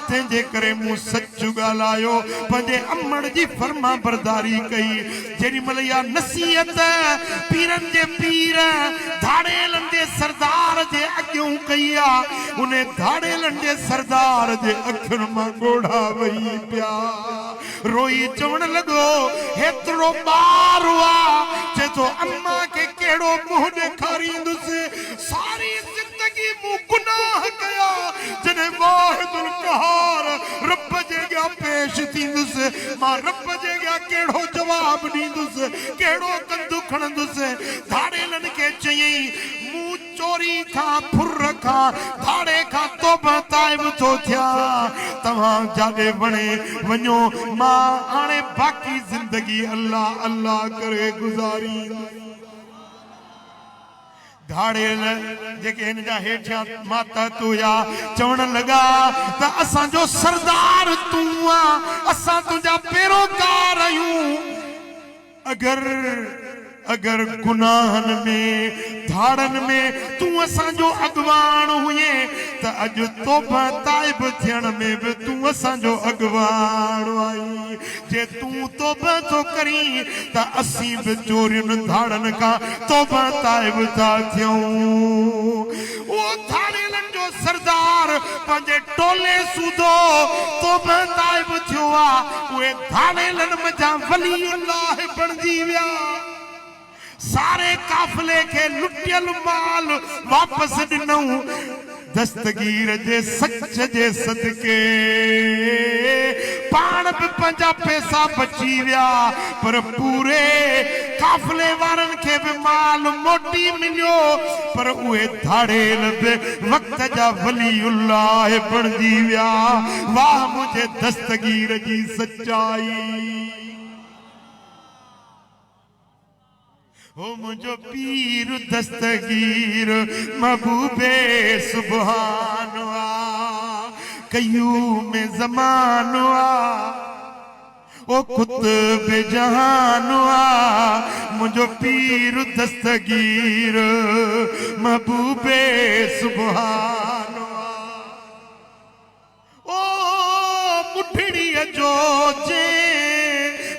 तंहिंजे करे मूं सच ॻाल्हायो पंहिंजे अम्मड़ जी फर्मा बरदारी कई जेॾी महिल इहा नसीहत पीरनि जे पीर धाड़ेलनि जे सरदार जे अॻियां कई आहे उन धाड़ेलनि जे सरदार जे अखियुनि मां ॻोढ़ा वही पिया रोई चवण लॻो हेतिरो ॿार हुआ चए थो अम्मा खे कहिड़ो मुंहुं ॾेखारींदुसि सारी ज़िंदगी मूं गुनाह कया जॾहिं वाहिदुल क़हार रब जे अॻियां पेश थींदुसि मां रब जे अॻियां कहिड़ो जवाबु ॾींदुसि कहिड़ो कंधु खणंदुसि धाड़ेलनि खे चयईं मूं चोरी खां फुर खां धाड़े खां तौबा ताइब थो थिया तव्हां जाॾे वणे वञो मां हाणे बाक़ी ज़िंदगी अल्लाह अल्लाह करे गुज़ारी धाड़ेल जेके हिन जा हेठियां मातहत हुया चवण लॻा त असांजो सरदार तूं आहे असां तुंहिंजा पैरोकार आहियूं अगर गुनाहनि में धाड़नि में तूं असांजो अॻवान हुए त अॼु तौबा ताइब थियण में बि तूं असांजो अॻवान आई जे तूं तौबा थो करीं त असीं बि चोरियुनि धाड़नि खां तौबा ताइब था थियूं उहो धाड़ेलनि जो सरदार पंहिंजे टोले सूधो तौबा ताइब थियो आहे उहे धाड़ेलनि मथां वली अल्लाह बणिजी विया सारे काफिले के लुटियल माल वापस ॾिनऊं दस्तगीर जे सच जे सदके पाण बि पंहिंजा पैसा बची विया पर पूरे काफिले वारनि खे बि माल मोटी मिलियो पर उहे धाड़ेल बि वक़्त जा वलीउल्लाह बणिजी विया वाह मुंहिंजे दस्तगीर जी सचाई ओ मुझो पीर दस्तगीर महबूबे सुबहानवा कयूम ज़मानवा ओ कुतुब जहानवा मुझो पीर दस्तगीर महबूबे सुबहानवा ओ मुठड़ीअ जो जे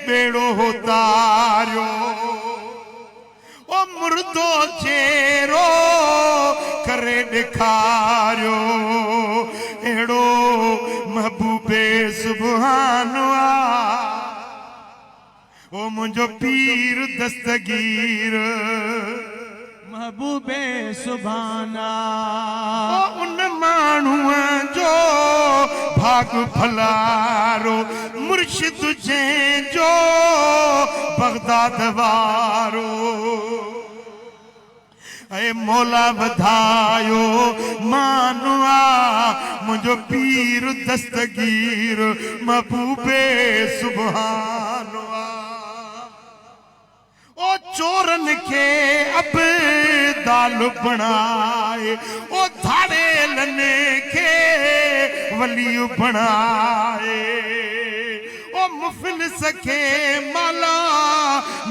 बेड़ो तारियो ओ मुर्दो चेरो करे ॾेखारियो अहिड़ो महबूबे सुबहानवा ओ मुंहिंजो पीर दस्तगीर महबूबे सुभाना उन माण्हूअ जो भाग भलारो मुर्शिद जंहिंजो बगदाद वारो ऐं मौला वधायो मानवा मुंहिंजो पीर दस्तगीर महबूबे सुभानवा ओ चोरन के अब दाल बनाए ओ धाड़ेलन के वली बनाए ओ मुफलिस के माला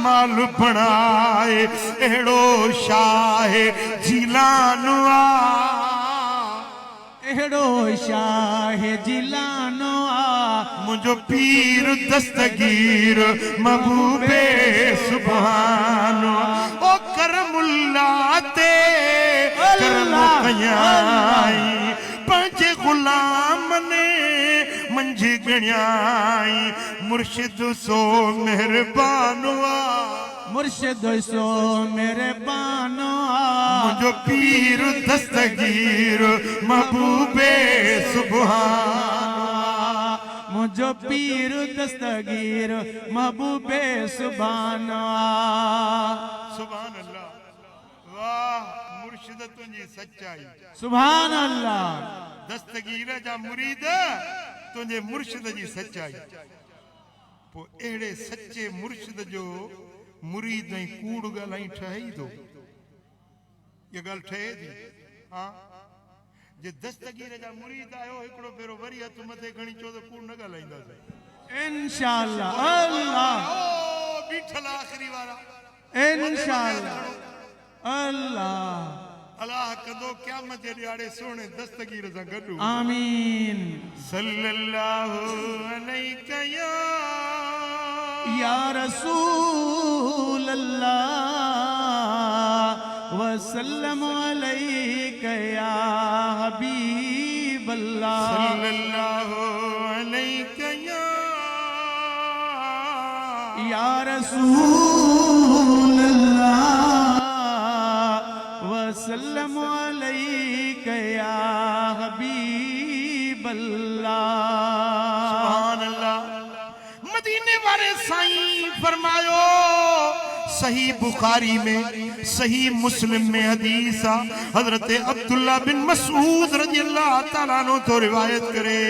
माल बनाए अहिड़ो शाह जिलानवा अहिड़ो शाह जिलानो आ मुंहिंजो पीर दस्तगीर महबूबे सुभानो ओ करमुल्ला ते करम कयाई पंहिंजे गुलाम ने मंझि ॻणियाई मुर्शिद सो महिरबानो आ मुर्शिद सो मेरे बानो मुझो पीर दस्तगीर महबूबे सुभान, मुझो पीर दस्तगीर महबूबे सुभाना। सुभान अल्लाह। वाह मुर्शिद तुझी सच्चाई, सुभान अल्लाह। दस्तगीर जा मुरीद तुझे मुर्शिद जी सच्चाई। पो एड़े सच्चे मुर्शिद जो मुरीद ऐं कूड़ ॻाल्हाई ठहे ई थो। ये गल ठहे थी। हाँ जे दस्तगीर जा मुरीद आयो हिकड़ो भेरो वरी हथ मथे खणी चो त कूड़ न ॻाल्हाईंदासीं इंशाअल्लाह। अल्लाह ओ बीठल आखिरी वारा इंशाअल्लाह। अल्लाह अल्लाह कंदो क़यामत जे ॾियारे सोने दस्तगीर सां गॾु। आमीन। सल्लल्लाहु अलैका या रसूल अल्लाह वसल्लम अलैका या हबीब अल्लाह। सल्लल्लाहु अलैका या रसूल अल्लाह वसल्लम अलैका या हबीब अल्लाह। सुभान अल्लाह। मदीने वाले साईं फरमायो, सही बुखारी में सही मुस्लिम में हदीस आ, हजरत अब्दुल्ला बिन मसूद रजी अल्लाह ताला नो तो रिवायत करे,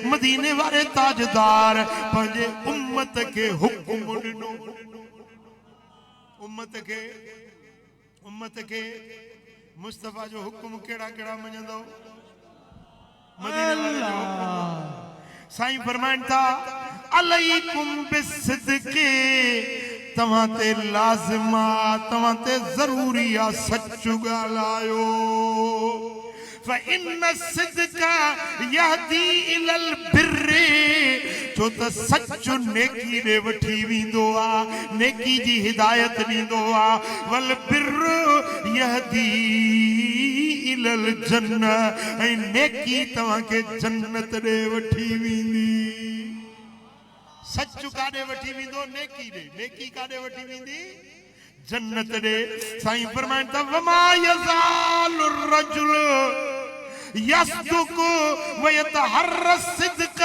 मदीने वाले ताजदार पंजे उम्मत के हुक्म ॾिनो। उम्मत के मुस्तफा जो हुक्म केड़ा केड़ा मञंदो? मदीने वाले जो हुक्म। साईं फरमाइन था अलैकुम बिस्सिद्क़ि, तव्हां ते लाज़िमा तव्हां ते ज़रूरी आ सच ॻाल्हायो। फ़इन्न सिद्क़ यहदी इलल बिर्रि, छो त सच नेकी ॾे वठी वेंदो आ, नेकी जी हिदायत ॾींदो आ। वल बिर्र यहदी इलल जन्नह, ऐं नेकी तव्हांखे जन्नत ॾे वठी वेंदी। सच काॾे वठी वेंदो? नेकी ॾे। नेकी काॾे वठी वेंदी? जन्नत ॾे। साईं फरमाइनि था वमा यज़ालु रजुल यस्दुकु व यतहर्र सिद्क़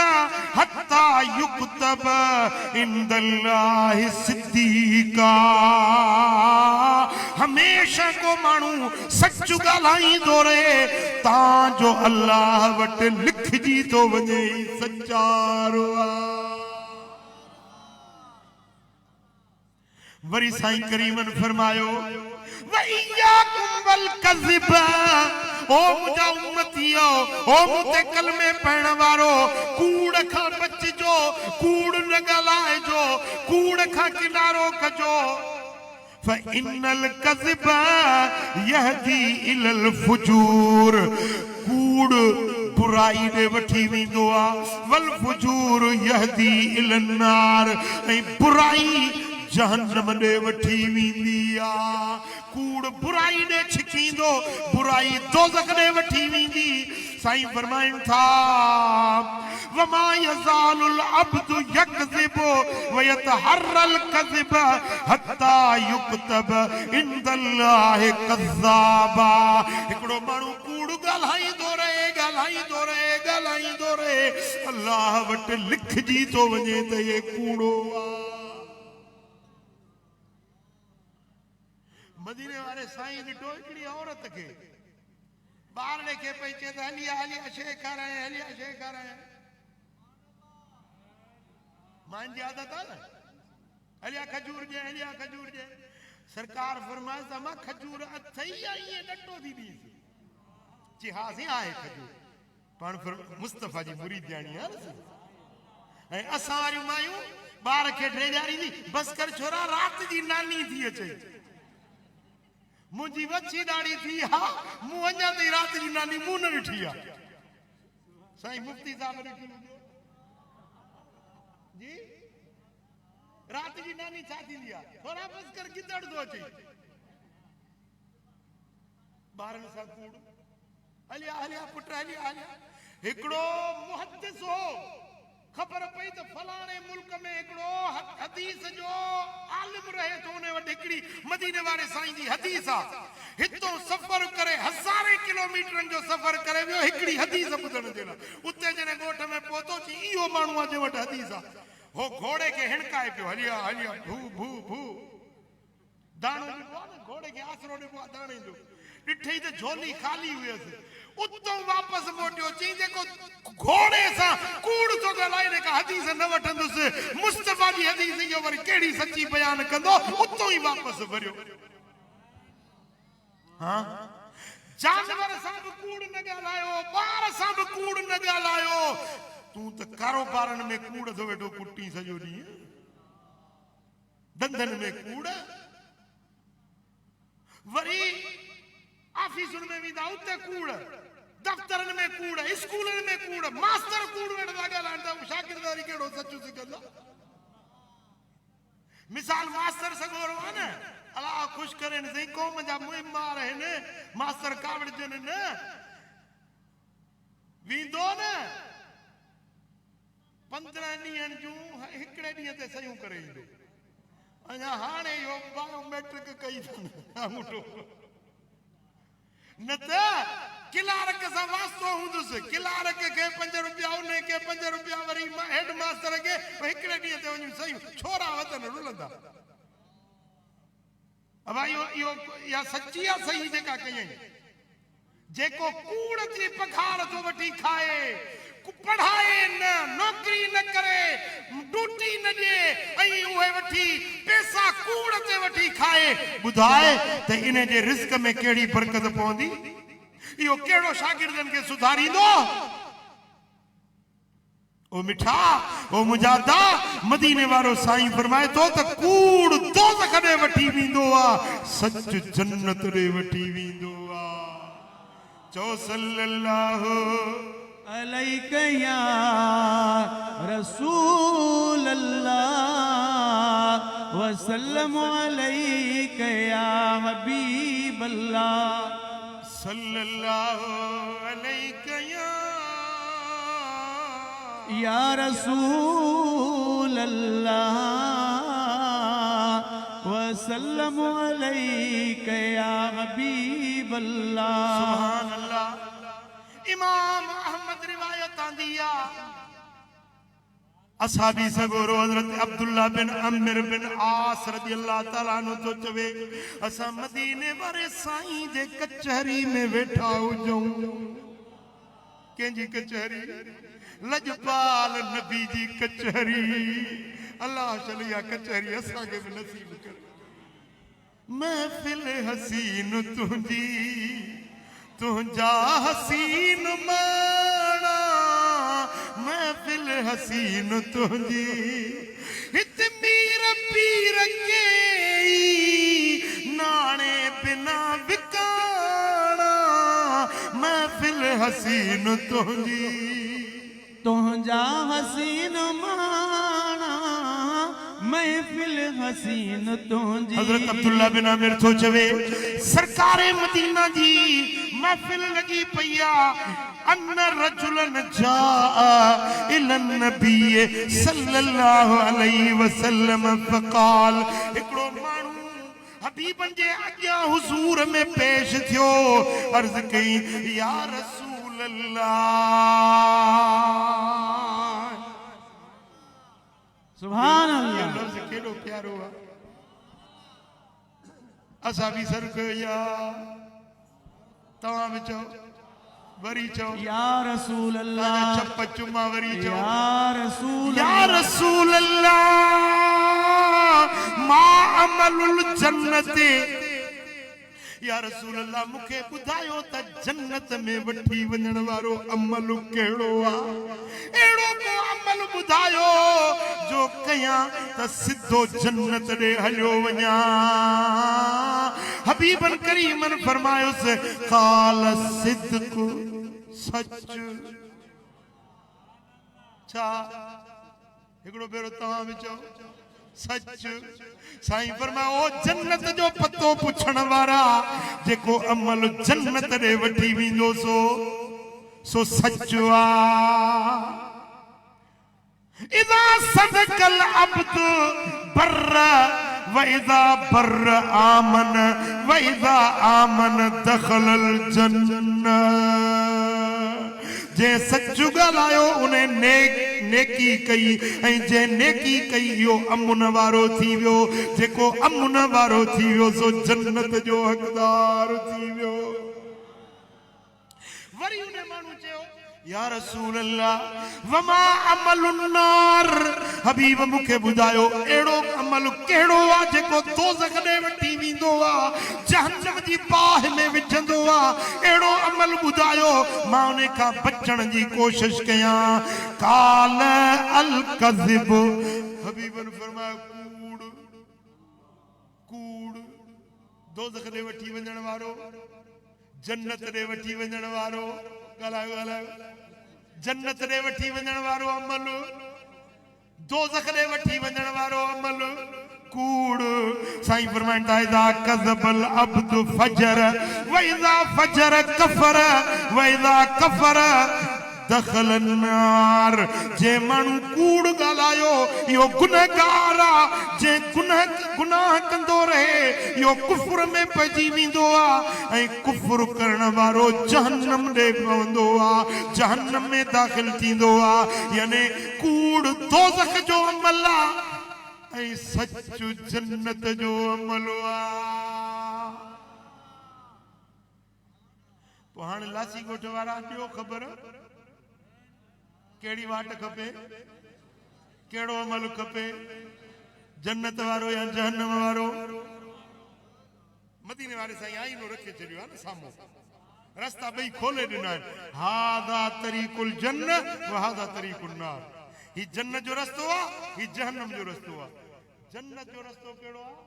हत्ता युक्तब इंदल्लाहि सिद्दीक़ा। हमेशा को माण्हू सच ॻाल्हाईंदो रहे तां जो अल्लाह वटि लिखजी थो वञे सच्चारो आ। वरी साईं करीमन फरमायो वइयाकुम वल कज़िब, ओ मुझा उम्मतियो, ओ मुते कलमे पढ़ण वारो, कूड़ खां बचजो, कूड़ न ॻाल्हाइजो, कूड़ खां किनारो कजो। फ़इन्नल कज़िब यहदी इलल फुजूर, कूड़ बुराई ॾे वठी वेंदो आ। वल फुजूर यहदी इलन नार, ऐं बुराई जहन्नम ॾे वठी वेंदी आ। कूड़ बुराई ॾे छिकींदो, बुराई दोज़ख ॾे वठी वेंदी। साईं फरमाइनि था वमा यज़ालुल अब्दु यकज़िबु व यतहर्रल कज़िब हत्ता युक्तब इंदल्लाहि कज़्ज़ाबा। हिकिड़ो माण्हू कूड़ ॻाल्हाईंदो रहे, ॻाल्हाईंदो रहे, ॻाल्हाईंदो रहे, अल्लाह वटि लिखजी थो वञे त ये कूड़ो आ। मदीने वाले साईं ॾिठो हिकिड़ी औरत खे, ॿार खे पई चए त हलिया हलिया शइ खाराए, हलिया शइ खाराए। मान जी आदत आहे न, हलिया खजूर ॾे, हलिया खजूर ॾे। सरकार फरमाए त मां खजूर अथई या ईअं ॾटो थी ॾींसि? चई हा साईं आहे खजूर। पाण मुस्तफा जी मुरीद ॼाणी आहे न। ऐं असां वारियूं मायूं ॿार खे ड्रेजारींदी, बसि कर छोरा राति जी नानी थी अचे। मुझी वच्छी ॾाढ़ी थी, हा मूं अञा ताईं राति जी नानी मूं न ॾिठी आहे। साईं मुफ्ती साहब ॾिठी जी, राति जी नानी छा थींदी आहे? थोरा बसि कर गिदड़ थो अचे। ॿारनि सां कूड़, हलिया हलिया पुट हलिया हलिया। हिकिड़ो मुहद्दिस हो, खबर पई तो फलाणे मुल्क में एकड़ो हदीस जो आलिम रहे तो उन्हें वटि हिकड़ी मदीने वाले साईं जी हदीस आ हितो सफर करे हज़ारे किलोमीटरन जो सफर करे वियो हिकड़ी हदीस ॿुधण जे लाइ उते जने ॻोठ में पहुतो ची इहो माण्हू जे वटि हदीस आ हो घोड़े के हिणकाए पियो हलिया हलिया भू भू भू दाणो ॾिबो न घोड़े के आसरो ॾिबो दाणे जो ॾिठई त झोली खाली हुयसि उतो वापस मोटियो चई जेको घोड़े सां कूड़ तो ॻाल्हाए ने का हदीस न वठंदुसि मुस्तफा जी हदीस जो वरी कहिड़ी सची बयान कंदो उतो ई वापस भरियो हाँ जानवर सां बि कूड़ न ॻाल्हायो ॿार सां बि कूड़ न ॻाल्हायो तूं त कारोबारनि में कूड़ थो वेठो कुटी सॼो ॾींहुं धंधनि में कूड़ वरी ऑफिसुनि में वेंदा उते कूड़ दफ्तरनि में कूड़ स्कूलनि में कूड़ मास्टर कूड़ वेठा ॻाल्हाइनि त शागिर्दारी कहिड़ो सचो सिखंदो मिसाल मास्टर सगोरो आहे न अलाह ख़ुशि करे सही क़ौम जा मुहिमार आहिनि मास्टर कावड़जनि न वेंदो न 15 ॾींहंनि जूं हिकिड़े ॾींहं ते सयूं करे ईंदो अञा हाणे इहो बायोमेट्रिक कई अथनि न त क्लार्क सां वास्तो हूंदुसि क्लार्क खे 5 रुपया उन खे 5 रुपया वरी हेड मास्टर खे हिकिड़े ॾींहं ते वञूं सयूं छोरा वतन रुलंदा भाई इहो इहा सची आहे सही जेका कयई जेको कूड़ जी पघार थो वठी खाए पढ़ाए न नौकरी न करे ड्यूटी न ॾिए ऐं उहे वठी पैसा कूड़ ते वठी खाए ॿुधाए त इन जे रिस्क में कहिड़ी बरकत पवंदी इहो कहिड़ो शागिर्दनि खे सुधारींदो ओ मिठा ओ मुजादा मदीने वारो साईं फरमाए थो त कूड़ दोज़ख ॾे वठी वेंदो आहे सच जन्नत ॾे वठी वेंदो आहे चओ सल्लल्लाहु अलैका या रसूल अल्लाह वसल्लम अलैका या हबीब अल्लाह सल्लल्लाहु अलैका या रसूल अल्लाह वसल्लम अलैका या हबीब अल्लाह सुभान अल्लाह इमाम अहमद रिवायत आंदिया असहाबी सगोरो हजरत अब्दुल्ला बिन अम्र बिन आस रजी अल्लाह ताला नु तो चवे असा मदीने वाले साईं जे कचहरी में वेठा हुजूं केंजी कचहरी लजपाल नबी जी कचहरी अल्लाह चलिया कचहरी असा के भी नसीब कर महफिल हसीन तुझी तुझा हसीन माना महफिल हसीन तुझी हित मीर पीर के नाने बिना विकाना महफिल हसीन तुझी तुझा हसीन माना महफिल हसीन तुझी हजरत अब्दुल्ला बिन आमिर तो चवे सरकारे मदीना जी महफिल लगी पया अन्न रजुलन जा इलन नबी सल्लल्लाहु अलैहि वसल्लम फकाल एकड़ो मानू हबीबन जे अॻियां हुजूर में पेश थियो अर्ज कई या रसूल अल्लाह सुभान अल्लाह लफ्ज़ केड़ो प्यारो है असा भी सर कया तवा विचो वरी चो या रसूल अल्लाह चप चुमा वरी चो या रसूल अल्लाह मा अमलुल जन्नते या रसूल अल्लाह मुखे बुधायो त जन्नत में वठी वञण वारो अमल केड़ो आ एड़ो को अमल बुधायो जो कया त सिद्धो जन्नत दे हलियो वञा हबीबन करीमन फरमायो से काल सिद्क सच छा एकड़ो बेरो तवा विचो सच साईं फरमायो ओ जन्नत जो पतो पुछण वारा जेको अमल जन्नत दे वठी वेंदो सो सच आ इदा सदकल अब्द बर्र व इदा बर्र आमन व इदा आमन दखलल जन्नत। जे सच ॻाल्हायो उन्हें नेकी कई ऐं जे नेकी कई यो अमुन वारो थी वियो। जेको अमुन वारो थी वियो सो जन्नत जो हक़दार थी वियो। वरी उन माण्हू चयो या रसूल अल्लाह वमा अमलुन नार। हबीब मूंखे ॿुधायो अहिड़ो अमल कहिड़ो आहे जेको दोज़ख ॾे वठी वेंदो आहे, जहन्नम जी बाहि में विझंदो आहे। अहिड़ो अमल ॿुधायो मां उन खां बचण जी कोशिश कयां। काल अल कज़िब। हबीबन फरमायो कूड़। कूड़ दोज़ख ॾे वठी वञण वारो, जन्नत ॾे वठी वञण वारो। ॻाल्हायो ॻाल्हायो। जन्नत ॾे वठी वञण वारो अमल, दोज़ख ॾे वठी वञण वारो अमल कूड़। साईं फरमाईंदा इज़ा कज़बल अब्दु फजर व इज़ा फजर कफर व इज़ा कफर दखल नार। जे माण्हू कूड़ ॻाल्हायो इहो गुनहगार आहे। जे गुनाह कंदो रहे इहो कुफ्र में पइजी वेंदो आहे ऐं कुफ्र करण वारो जहन्नम ॾे पवंदो आहे, जहन्नम में दाख़िल थींदो आहे। यानी कूड़ दोज़ख जो अमल आहे ऐं सच जन्नत जो अमल आहे। पोइ हाणे लासी ॻोठ वारा ॿियो ख़बर केड़ी वाट खपे, केड़ो अमल खपे, जन्नत वारो या जहन्नम वारो। मदीने वारे साईं आईनो रखे छॾियो आहे न साम्हूं, रस्ता ॿई खोले ॾिना आहिनि। हादा तरीकुल जन्नत व हादा तरीकुल नार। ही जन्नत जो रस्तो आहे, ही जहन्नम जो रस्तो आहे। जन्नत जो रस्तो कहिड़ो आहे,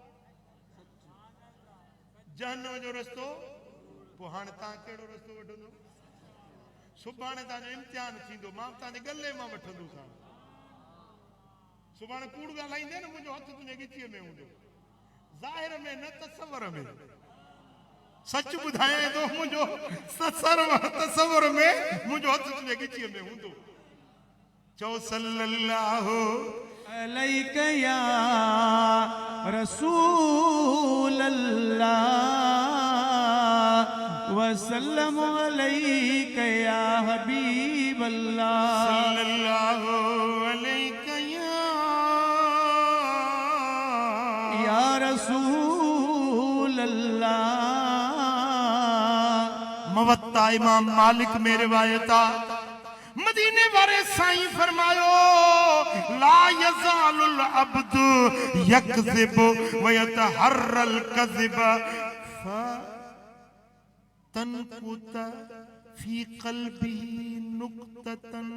जहन्नम जो रस्तो। पोइ हाणे तव्हां कहिड़ो रस्तो वठंदो? सुभाणे तव्हांजो इम्तिहान थींदो, मां तव्हांजे गले मां वठंदुसि। सुभाणे कूड़ ॻाल्हाईंदे न मुंहिंजो हथ तुंहिंजे गिचीअ में हूंदो, ज़ाहिर में न तसवर में। सच ॿुधायां थो, मुंहिंजो तसवर में मुंहिंजो हथ तुंहिंजे गिचीअ में हूंदो। चओ सल्लल्लाहु अलैका या रसूल अल्लाह वसल्लम अलैका या हबीब अल्लाह। सल्लल्लाहु अलैका या रसूल अल्लाह। मुवत्ता इमाम मालिक में रिवायता मदीने वाले साईं फरमायो ला यज़ालुल अब्दु यकज़िब व यतहर्रल कज़िब तनकुत फी क़ल्बिही नुक्ततन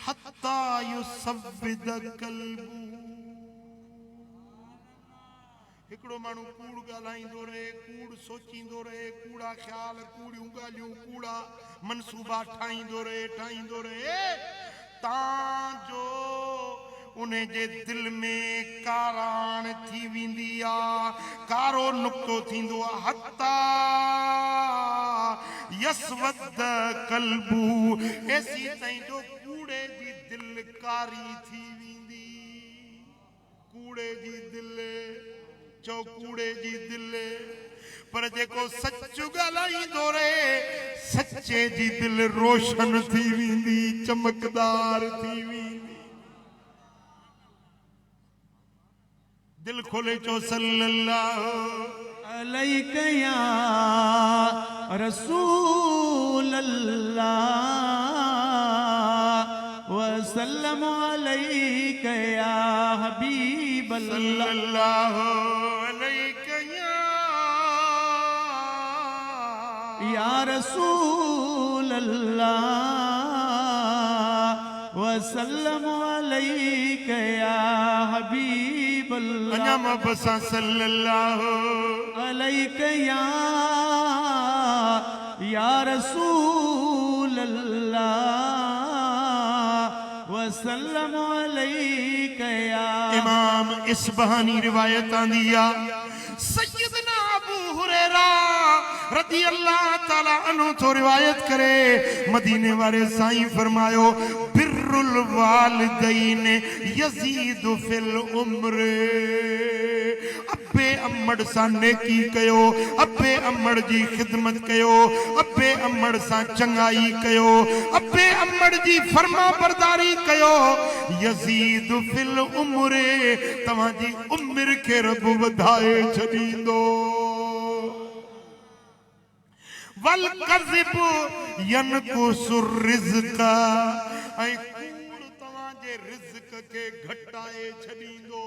हत्ता युसव्विद क़ल्बु। हिकिड़ो माण्हू कूड़ ॻाल्हाईंदो रहे, कूड़ सोचींदो रहे, कूड़ा ख़्याल, कूड़ियूं ॻाल्हियूं, कूड़ा मनसूबा ठाहींदो रहे तांजो उन जे दिल में काराण थी वेंदी आहे, कारो नुक्तो थींदो आहे। हत्ता यसवद कल्बू, ऐसी ताईं जो कूड़े जी दिल कारी थी वेंदी। कूड़े जी दिल, चो कूड़े जी दिल। पर जेको सच ॻाल्हाईंदो रहे सच्चे जी दिल रोशन थी वेंदी, चमकदार थी वेंदी। दिल खोले चो सल्लल्लाहु अलैका या रसूल अल्लाह वसल्लम अलैका या हबीब अल्लाह। सल्लल्लाहु अलैका या रसूल अल्लाह वसल्लम अलैका या हबीब अल्लाह। अञा बसा सल्लल्लाहु अलैका या रसूल अल्लाह वसल्लम अलैका या। इमाम इसबहानी रिवायत आंदी आ सैयदना अबू हुरैरा रज़ी अल्लाह ताला अन्हु तो रिवायत करे मदीने वाले साईं फरमायो बिर बिरुल वालिदैन यजीद फिल उम्र। अबे अम्मड़ सां नेकी कयो, अबे अम्मड़ जी खिदमत कयो, अबे अम्मड़ सां चंगाई कयो, अबे अम्मड़ जी फर्मा बरदारी कयो। यजीद फिल उम्र, तव्हां जी उम्र के रब वधाए छॾींदो। वल कज़िब यनकुसुर रिज़्क़, ऐं कूड़ तव्हां जे रिज़्क़ के घटाए छॾींदो।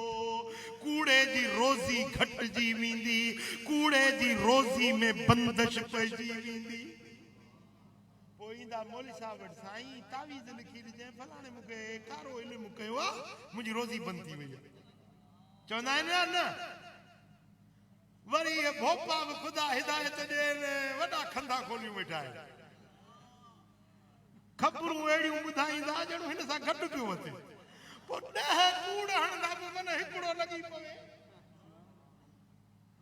कूड़े जी रोज़ी घटिजी वेंदी, कूड़े जी रोज़ी में बंदिश पइजी वेंदी। पोइ ईंदा मौलवी साहब वटि, साईं तावीज़ लिखी ॾिजांइ, फलाणे मूंखे कारो इल्मु कयो आहे, मुंहिंजी रोज़ी बंदि थी वई आहे। चवंदा आहिनि न वरी भोपा बि ख़ुदा हिदायत ॾियनि, वॾा खंदा खोलियूं वेठा आहिनि। ख़बरूं अहिड़ियूं ॿुधाईंदा ॼणो हिन सां गॾु पियो वठे। पोइ 10 कूड़ हणंदा बि माना हिकिड़ो लॻी पवे।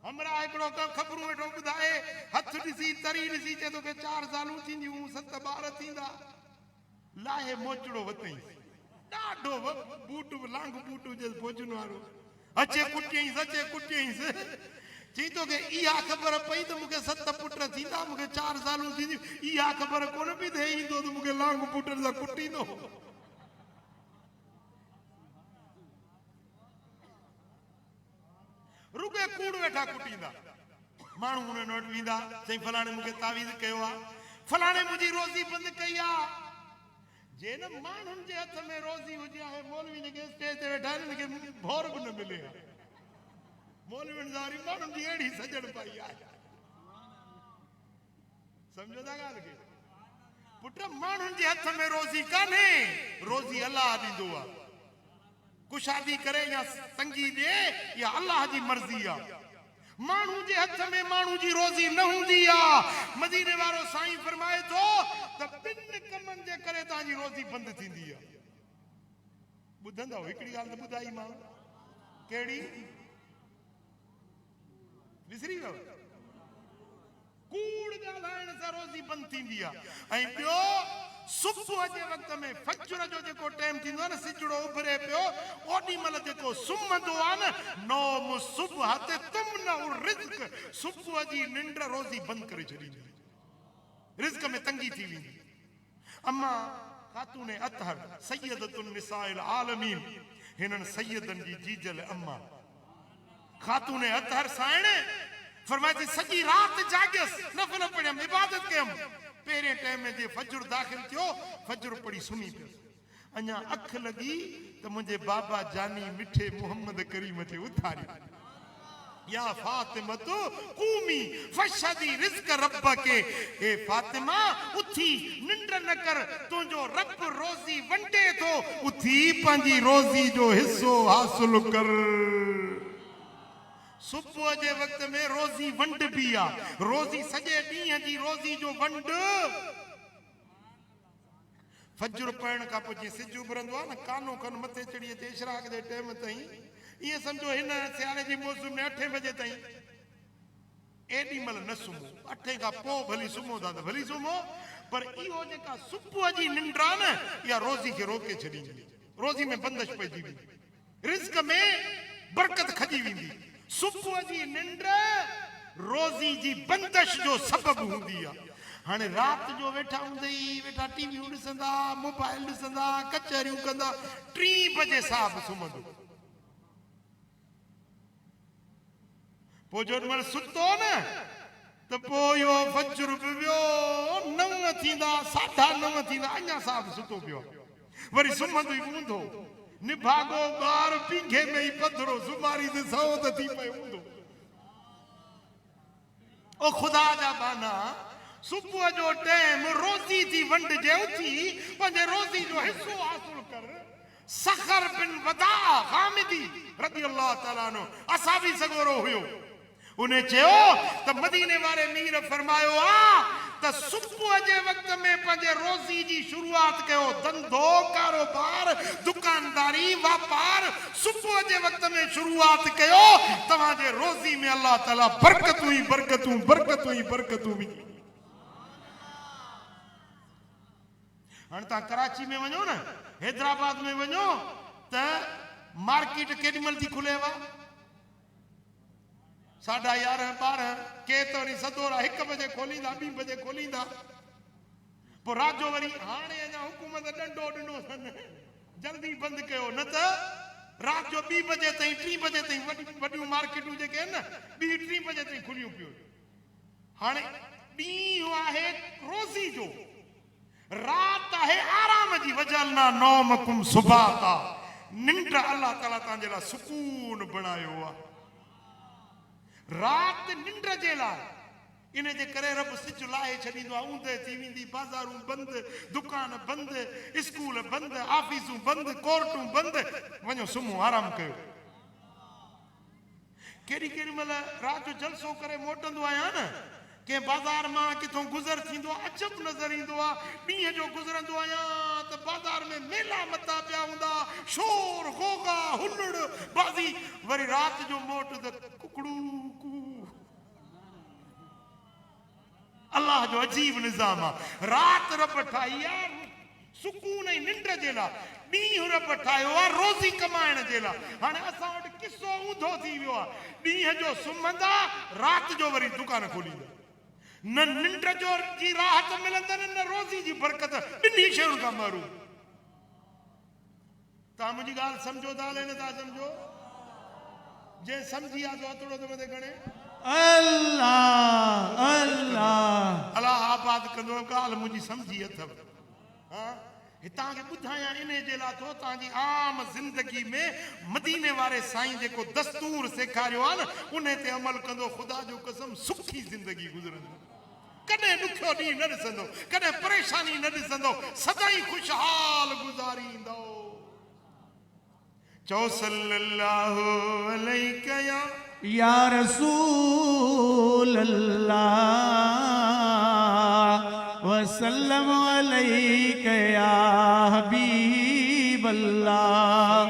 हमरा हिकिड़ो ख़बरूं वेठो ॿुधाए, हथ ॾिसी तरी ॾिसी चए तोखे 4 सालूं थींदियूं, 7 ॿार थींदा। लाहे मोचड़ो वतई, ॾाढो बूट लांग बूट जे भोजन वारो, अचे कुटियईंसि, अचे कुटियईंसि। चई तोखे इहा ख़बर पई त मूंखे 7 पुट थींदा, मूंखे 4 सालूं थींदियूं, इहा ख़बर कोन पई त ईंदो त मूंखे लांग पुटनि सां कुटींदो। रुगे कूड़ वेठा कुटींदा। माण्हू उन्हनि वटि वेंदा, चई फलाणे मूंखे तावीज़ कयो आहे, फलाणे मुंहिंजी रोज़ी बंदि कई आहे। जे न माण्हुनि जे हथ में रोज़ी हुजे आहे, मौलवी जेके स्टेज ते वेठा आहिनि उनखे भोर बि न मिले आहे। मौलवियुनि सां वरी माण्हुनि जी अहिड़ी सजण पई आहे। सम्झो था ॻाल्हि खे? पुट माण्हुनि जे हथ में रोज़ी कान्हे, रोज़ी अलाह ॾींदो आहे। कुशादी करे या तंगी ॾे, या अलाह जी मर्ज़ी आहे। माण्हू जे हथ में माण्हू जी रोज़ी न हूंदी आहे। मदीने वारो साईं फरमाए थो त 2 कमनि जे करे तव्हांजी रोज़ी बंदि थींदी आहे। ॿुधंदव हिकिड़ी ॻाल्हि त ॿुधाई मां, कहिड़ी? विसरी वियो? कूड़ ॻाल्हाइण सां रोज़ी बंदि थींदी आहे। ऐं ॿियो, सुबुह जे वक़्त में फजर जो जेको टाइम थींदो आहे न, सिजड़ो उभरे पियो, ओॾी महिल जेको सुम्हंदो आहे न, नौम सुबह ते तुमनउ रिज़्क़, सुबुह जी निंड रोज़ी बंदि करे छॾींदी, रिज़्क़ में तंगी थी वेंदी। अम्मा खातून अतहर सैयदतुन निसाइल आलमीन, हिननि सैयदनि जी जीजल अम्मा खातून अतहर साइण फरमाए थी सॼी राति जाॻियसि, नफ़ल पढ़ियमि, इबादत कयमि। पहिरें टाइम जे फजर दाख़िल थियो, फजर पढ़ी सुम्ही पियसि। अञा अख लॻी त मुंहिंजे बाबा जानी मिठे मोहम्मद करीम खे उथारी, या फातिमतु कूमी फशदी रिज़्क़ रब्बके, हे फातिमा उथी निंड न कर, तुंहिंजो रब रोज़ी वंडे थो, उथी पंहिंजी रोज़ी जो हिस्सो हासिल कर। सुबुह जे वक़्त में रोज़ी वंड भी आहे, रोज़ी सॼे ॾींहं जी रोज़ी जो वंड। फजर पढ़ण खां पोइ जीअं सिज उभरंदो आहे न, कानो खन मथे चढ़ी अचे इशराक जे टाइम ताईं, ईअं सम्झो हिन सियारे जी मौसम में 8 बजे ताईं एॾी महिल न सुम्हो। 8 खां पोइ भली सुम्हो था त भली सुम्हो, पर इहो जेका सुबुह जी निंड आहे न, इहा रोज़ी खे रोके छॾींदी, रोज़ी में बंदिश पइजी वेंदी, रिज़्क़ में बरकत खजी वेंदी। सुबुह जी निंड रोज़ी जी बंदिश जो सबबु हूंदी आहे। हाणे राति जो वेठा हूंदई, वेठा टीवियूं ॾिसंदा, मोबाइल ॾिसंदा, कचहरियूं कंदा, 3 बजे साहब सुम्हंदो। पोइ जो महिल सुतो न त पोइ इहो फजर बि वियो, 9 थींदा, 9:30 थींदा, अञा साहब सुतो पियो। वरी सुम्हंदो ई हूंदो, निभागो ॿार पींघे में ई पधरो, सुमारी ते सौ त थी पियो हूंदो। ओ ख़ुदा जा बाना, सुबुह जो टाइम रोज़ी जी वंड जे उथी पंहिंजे रोज़ी जो हिस्सो हासिल कर। सखर बिन वदा हामिदी रज़ी अल्लाह ताला अन्हु असाबी सगोरो हुयो, उन चयो त मदीने वारे मीर फरमायो आ त सुबुह जे वक़्त में पंहिंजे रोज़ी जी शुरूआत कयो, धंधो कारोबार दुकानदारी वापार सुबुह जे वक़्त में शुरूआत कयो, तव्हांजे रोज़ी में अल्लाह ताला बरकतूं ई बरकतूं, बरकतूं ई बरकतूं विझी। हाणे तव्हां कराची में वञो न, हैदराबाद में वञो त मार्केट केॾीमहिल थी खुलेव? 11:30 12 के त वरी सदोरा 1 बजे खोलींदा, 2 बजे खोलींदा, पोइ राति जो वरी हाणे अञा हुकूमत डंडो ॾिनो अथनि जल्दी बंदि कयो, न त राति जो 2 बजे ताईं 3 बजे ताईं वॾियूं मार्केटूं जेके आहिनि न 2-3 बजे ताईं खुलियूं पियूं। हाणे ॾींहुं आहे रोज़ी जो, रात आहे आराम जी। वजलना नौमकुम सुबाता, निंड अल्लाह ताला तव्हांजे लाइ सुकून बणायो आहे, रात निंड जे लाइ। इन जे करे रब सिज लाहे छॾींदो आहे, ऊंदहि थी वेंदी, बाज़ारूं बंदि, दुकान बंदि, स्कूल बंदि, ऑफिसूं बंदि, कोर्टूं बंदि, वञो सुम्हो आराम कयो। केॾी केॾी महिल राति जो जलसो करे मोटंदो आहियां न, कंहिं बाज़ार मां किथों गुज़र थींदो आहे, अजब नज़र ईंदो आहे। ॾींहं जो गुज़रंदो आहियां त बाज़ार में मेला मता पिया हूंदा, शोर गोगा हुलड़ बाज़ी, वरी राति जो मोट त कुकड़ू कू। अल्लाह जो अजीब निज़ाम आहे। राति रब ठाही आहे सुकून ऐं निंड जे लाइ, ॾींहुं रब ठाहियो आहे रोज़ी कमाइण जे लाइ। हाणे असां वटि किसो ऊंधो थी वियो आहे, ॾींहं जो सुम्हंदा, राति जो वरी दुकान खोलींदा, न निंड जो जी राहत मिलंदनि न रोज़ी जी बरकत, ॿिन्ही शयुनि खां महरूम। तव्हां मुंहिंजी ॻाल्हि सम्झो था, न था सम्झो? जंहिं सम्झी आहे तो हथड़ो त मथे खणे। अल्लाह अल्लाह अल्लाह आबाद कंदो, ॻाल्हि मुंहिंजी सम्झी अथव। हाँ, तव्हांखे ॿुधायां इन जे लाइ थो तव्हांजी आम ज़िंदगी में मदीने वारे साईं जेको दस्तूर सेखारियो आहे न, उन ते अमल कंदो, ख़ुदा जो कसम सुखी ज़िंदगी गुज़रंदी, कॾहिं ॾुखियो ॾींहुं न ॾिसंदो, कॾहिं परेशानी न ॾिसंदो, सदाईं खुशहाल गुज़ारींदो। चओ सल्लल्लाहु अलैहि या रसूल अल्लाह वसल्लम अलैका या हबीब अल्लाह,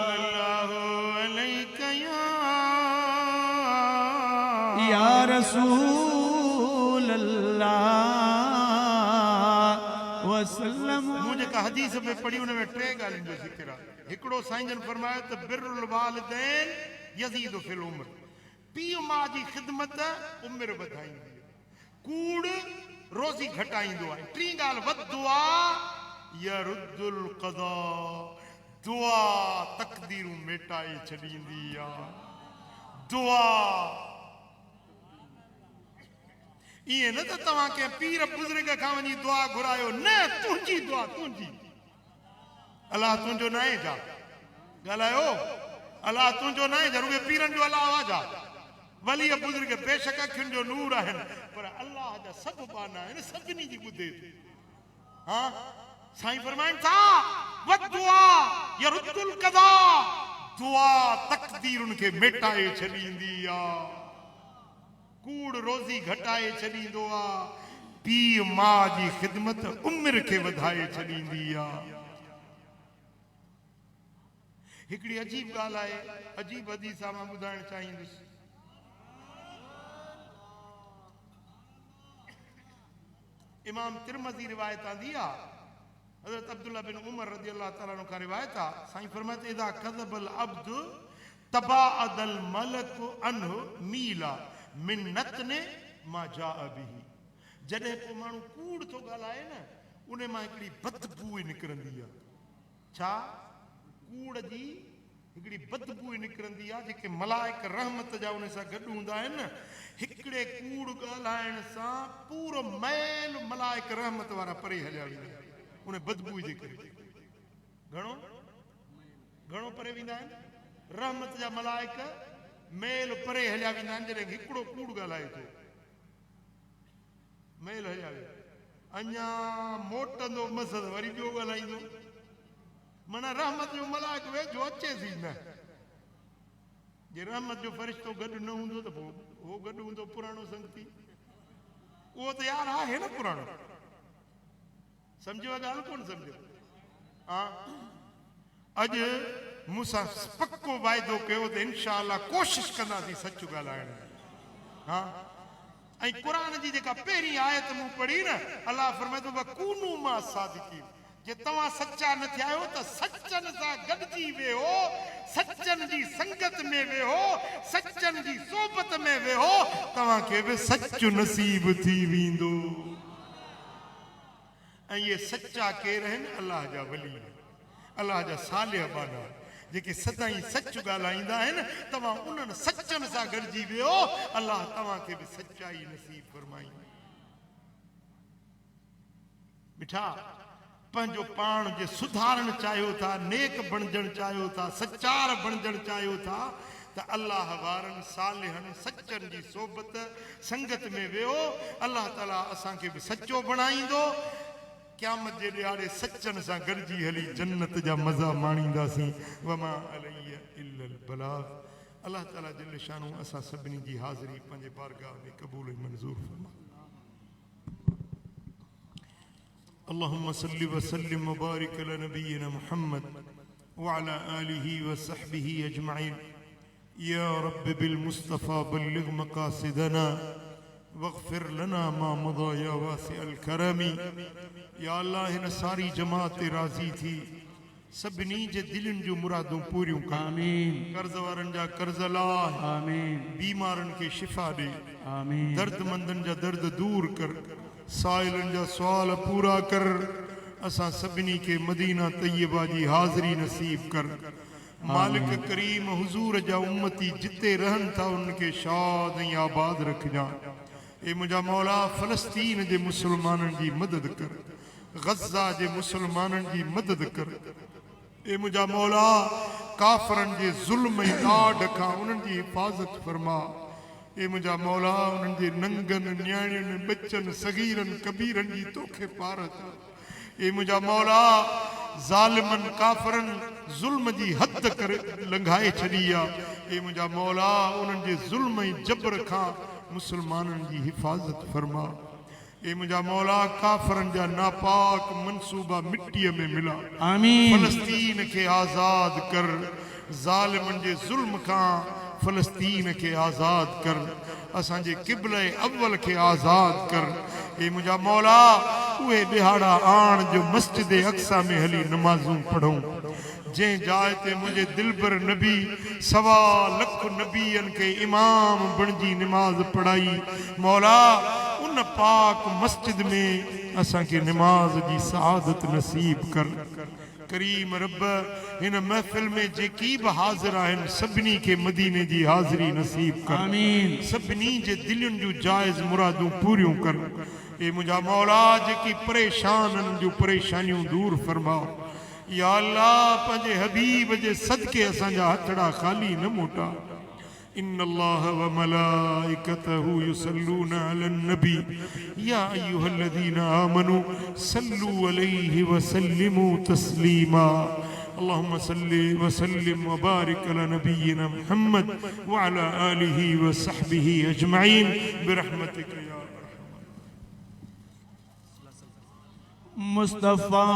या रसूल अल्लाह वसल्लम। मुझे का हदीस में पढ़ी, उन में 3 ॻाल्हियुनि जो ज़िक्र आहे। हिकिड़ो साईं जन फरमायो त बिरुल वालिदैन यज़ीदु फिल उम्र, पीउ माउ जी ख़िदमत उमिरि वधाईंदी, कूड़ रोज़ी घटाईंदो आहे। 3 ॻाल्हि वदुआ यरुद्दुल क़ज़ा, दुआ तक़दीरूं मेटाए छॾींदी आहे। दुआ ईअं न त तव्हां कंहिं पीर बुज़ुर्ग खां वञी दुआ घुरायो, न, तुंहिंजी दुआ तुंहिंजी। अलाह तुंहिंजो न आहे जा, ॻाल्हायो, अलाह तुंहिंजो न आहे जा, रुॻो पीरनि जो अलाह आहे जा। वली बुज़ुर्ग बेशक अखियुनि जो नूर आहिनि, पर अल्लाह जा सभु बाना आहिनि, सभिनी जी ॿुधे थी। हाँ, साईं फरमाइनि था वदुआ यरुद्दुल क़ज़ा, दुआ तक़दीरुनि खे मेटाए छॾींदी आहे, कूड़ रोज़ी घटाए छॾींदो आहे, पीउ माउ जी ख़िदमत उमिरि खे वधाए छॾींदी आहे। हिकिड़ी अजीब ॻाल्हि आहे, अजीब हदीस मां ॿुधाइण चाहींदुसि। इमाम तिरमज़ी रिवायत आंदी आहे, हज़रत अब्दुल्ला बिन उमर रज़ी अल्लाह ताला अन्हु खां रिवायत आहे। साईं फरमाते इदा कज़बल अब्द तबाअदल मलक अनहु मीला मिन नतने मा जाअ बिही। जॾहिं को माण्हू कूड़ थो ॻाल्हाए न, उन मां हिकिड़ी बदबू निकिरंदी आहे। छा? कूड़ जी हिकिड़ी बदबू निकिरंदी आहे, जेके मलाइक रहमत जा उन सां गॾु हूंदा आहिनि न, हिकिड़े कूड़ ॻाल्हाइण सां पूरो मैल मलाइक रहमत वारा परे हलिया वेंदा आहिनि उन बदबू जे करे। घणो घणो परे वेंदा आहिनि रहमत जा मलाइक, मैल परे हलिया वेंदा आहिनि जॾहिं हिकिड़ो कूड़ ॻाल्हाए थो, मैल हलिया वेंदा। अञा मोटंदो मसद वरी ॿियो ॻाल्हाईंदो, माना रहमत जो मलाइक वेझो अचेसि ई न। जे रहमत जो फ़रिश्तो गॾु न हूंदो त पोइ उहो गॾु हूंदो पुराणो संगती, उहो त यार आहे न पुराणो। सम्झो ॻाल्हि कोन सम्झो? हा, अॼु मूंसां पको वाइदो कयो त इंशा अल्लाह कोशिशि कंदासीं सच ॻाल्हाइण। हा, ऐं क़ुर जी जेका पहिरीं आयत मूं पढ़ी न, अल्लाह फरमाए थो वकूनू मा सादिकीन, जे तव्हां सच्चा न थिया आहियो त सचनि सां गॾिजी वेहो, सचनि जी संगत में वेहो, सचनि जी सोबत में वेहो, तव्हांखे बि सचो नसीब थी वेंदो। ऐं ये सच्चा केर आहिनि? अलाह जा वली, अलाह जा सालिह बाना, जेके सदाई सच ॻाल्हाईंदा आहिनि। तव्हां उन्हनि सचनि सां गॾिजी वियो, अलाह तव्हांखे बि सच्चाई नसीब फरमाईंदो। मिठा पंहिंजो पाण जे सुधारण चाहियो था, नेक बणजण चाहियो था, सचार बणजण चाहियो था, त अल्लाह वारनि सालिहनि सचनि जी सोबत संगत में वेहो। अल्लाह ताला असांखे बि सचो बणाईंदो। क़यामत जे ॾियारे सचनि सां गॾिजी हली जन्नत जा मज़ा माणींदासीं। वमा अलैया इल्लल बलाग। अल्लाह ताला जल शानू असां सभिनी जी हाज़िरी पंहिंजे बारगाह में क़बूल ऐं मंज़ूर फरमा। अल्लाहुम्मा सल्लि व सल्लिम व बारिक अला नबिय्यिना मुहम्मद व अला आलिहि व सहबिहि अजमईन। या रब बिल मुस्तफ़ा बल्लिग मक़ासिदना वग़फ़िर लना मा मदा या वासिअल करमी। या अल्लाह हिन सारी जमात ते राज़ी थी, सभिनी जे दिलनि जूं मुरादूं पूरियूं कर। आमीन। कर्ज़ वारनि जा कर्ज़ लाह, आमीन। बीमारनि खे शिफ़ा ॾे, आमीन। दर्दमंदनि जा दर्द दूर कर, साइलनि जा सुवाल पूरा कर। असां सभिनी खे मदीना तैयबा जी हाज़िरी नसीब कर। मालिक करीम हुज़ूर जा उम्मती जिते रहनि था उनखे शाद ऐं आबाद रखजा। ए मुंहिंजा मौला फ़लस्तीन जे मुसलमाननि जी मदद कर, गज़ा जे मुसलमाननि जी मदद कर। ए मुंहिंजा मौला काफ़रनि जे ज़ुल्म ऐं ॾाढ खां उन्हनि जी हिफ़ाज़त फरमा। ए मुंहिंजा मौला उन्हनि जे नंगनि न्याणियुनि बचनि सगीरनि कबीरनि जी तोखे पारत। ए मुंहिंजा मौला ज़ालिमनि काफ़रनि ज़ुल्म जी हद करे लंघाए छॾी आहे। ए मुंहिंजा मौला उन्हनि जे ज़ुल्म ऐं जबर खां मुसलमाननि जी हिफ़ाज़त फरमा। ए मुंहिंजा मौला काफ़रनि जा नापाक मनसूबा मिट्टीअ में मिला। आमीन। फ़लस्तीन खे आज़ाद कर, ज़ालिमनि जे ज़ुल्म खां फ़लस्तीन खे आज़ाद कर, असांजे क़िबले अव्वल खे आज़ाद कर। ए मुंहिंजा मौला उहे ॾिहाड़ा आण जो मस्जिद अक़सा में हली नमाज़ूं पढ़ूं, जंहिं जाइ ते मुंहिंजे दिलबर नबी 1.25 लख नबीअनि खे इमाम बणिजी निमाज़ पढ़ाई। मौला उन पाक मस्जिद में असांखे निमाज़ जी सआदत नसीब कर। करीम रब हिन महफ़िल में जेकी बि हाज़िर आहिनि सभिनी खे मदीने जी हाज़िरी नसीब कर। आमीन। सभिनी जे दिलनि जूं जाइज़ मुरादूं पूरियूं कर। ए मुंहिंजा मौला जेकी परेशाननि जूं परेशानियूं दूर फरमा। या अल्लाह पंहिंजे हबीब जे सदके असांजा हथड़ा ख़ाली न मोटा। इन्नल्लाह व मलाइकतहु युसल्लूना अलन नबी या अय्युहल्लज़ीना आमनू सल्लू अलैहि व सल्लिमू तस्लीमा। अल्लाहुम्मा सल्लि व सल्लिम व बारिक अला नबिय्यिना मुहम्मद व अला आलिहि व सहबिहि अजमईन बिरहमतिक या मुस्तफ़ा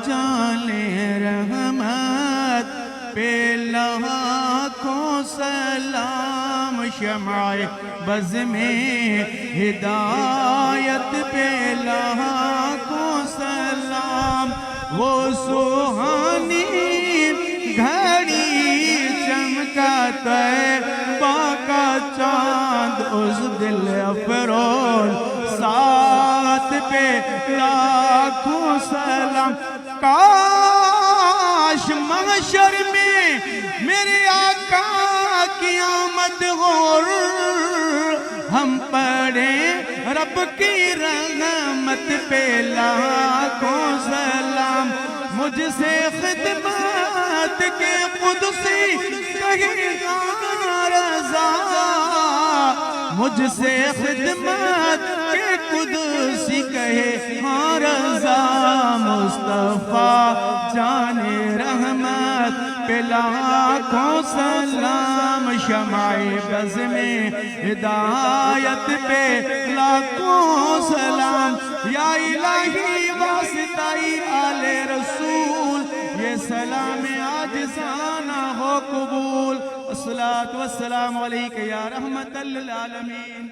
जाने रहमत पे लाखों सलाम। शमाए बज़ में हिदायत पे लाखों सलाम। वो सुहानी घड़ी चमका तैबा का चांद उस दिल अफरोज साथ पे लाखों सलाम। काश महशर में मेरे आका की आमद हो, हम पढ़े रब की रहमत पे लाखों सलाम। मुझसे खिदमत के कुदसी कहेगा रज़ा, मुझसे खिदमत के कुदसी कहे हाँ रज़ा। मुस्तफ़ा जाने रहमत पे लाखों सलाम। शमाए बज़ में हिदायत पे लाखों सलाम। या इलाही वास्ताई आले रसूल, ये सलाम आजिज़ाना हो कबूल। अस्सलातु वस्सलामु अलैका या रहमतल लिल आलमीन।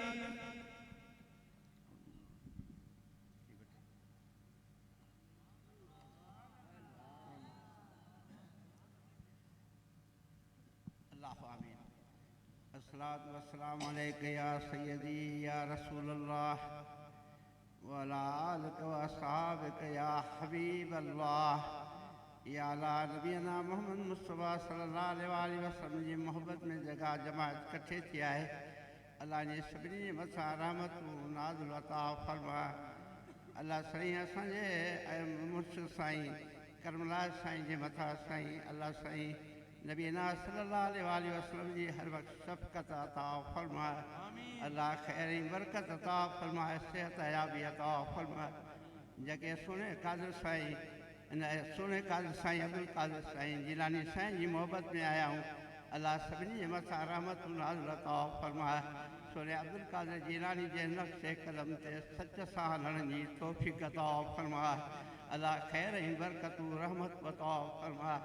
अस्सलातु वस्सलामु अलैका या सय्यदी या रसूलल्लाह व अला आलिका व अस्हाबिका या हबीबल्लाह या अला नबीना मोहम्मद मुस्तफ़ा सल्लल्लाहु अलैहि वसल्लम जी मोहब्बत में जगह जमात इकट्ठे थी आहे। अल्लाह ने सभिनी जे मथां रहमतूं नाज़िल अता फरमा। अल्लाह साईं असांजे मुर्शिद साईं करमलाल साईं जे मथां साईं अल्लाह साईं नबीना सल्लल्लाहु अलैहि वसल्लम जी हर वक्त शफ़क़त अता फरमा। अल्लाह खैर बरकत अता फरमा, सेहत याबी अता फरमा। जेके सुने कादिर साईं सुने कादिर साईं अब्दुल कादिर साईं जिलानी साईं जी मोहब्बत में आया हूँ। अल्लाह सभिनी जे मथां रहमतूं नाज़िल अता फरमा। सुने अब्दुल कादिर जिलानी जे नक्शे कदम ते सच सां हलण जी तौफ़ीक़ अता फरमा। अल्लाह खैर बरकतूं रहमत अता फरमा।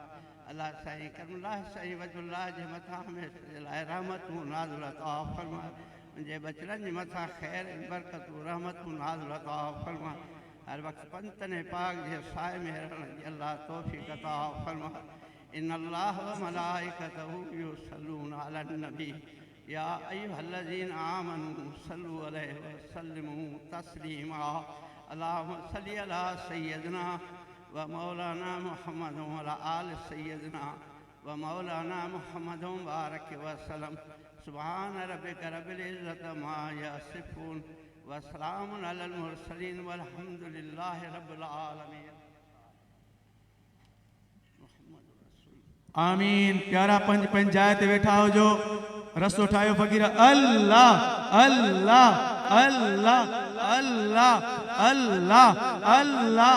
अल्लाह साईं करमलाह साईं वजुल्लाह जे मथां हमेशा जे लाइ रहमतूं नाज़िल अता फरमा। मुंहिंजे बचड़नि जे मथां खैर बरकतूं रहमतूं नाज़िल अता फरमा। हर वक्त पंतन पाक जे साए में रहण जी अल्लाह तौफ़ीक़ अता फरमा। इन्नल्लाह व मलाइकतहू युसल्लूना अलन नबी या अय्युहल्लज़ीना आमनू सल्लू अलैहि व सल्लिमू तस्लीमा। अल्लाहुम्मा सल्लि अला सय्यदना व मौलाना मुहम्मद व अला आलि सय्यदना व मौलाना मुहम्मद बारक वसल्लम। सुब्हान रब्बिका रब्बिल इज़्ज़ति अम्मा यसिफून व सलामुन अलल मुरसलीन वल्हम्दुलिल्लाहि रब्बिल आलमीन। आमीन। प्यारा पंज पंचायत वेठा हो जो रसो ठायो फ़कीर अल्लाह अल्लाह अल्लाह अल्लाह अल्लाह अल्लाह।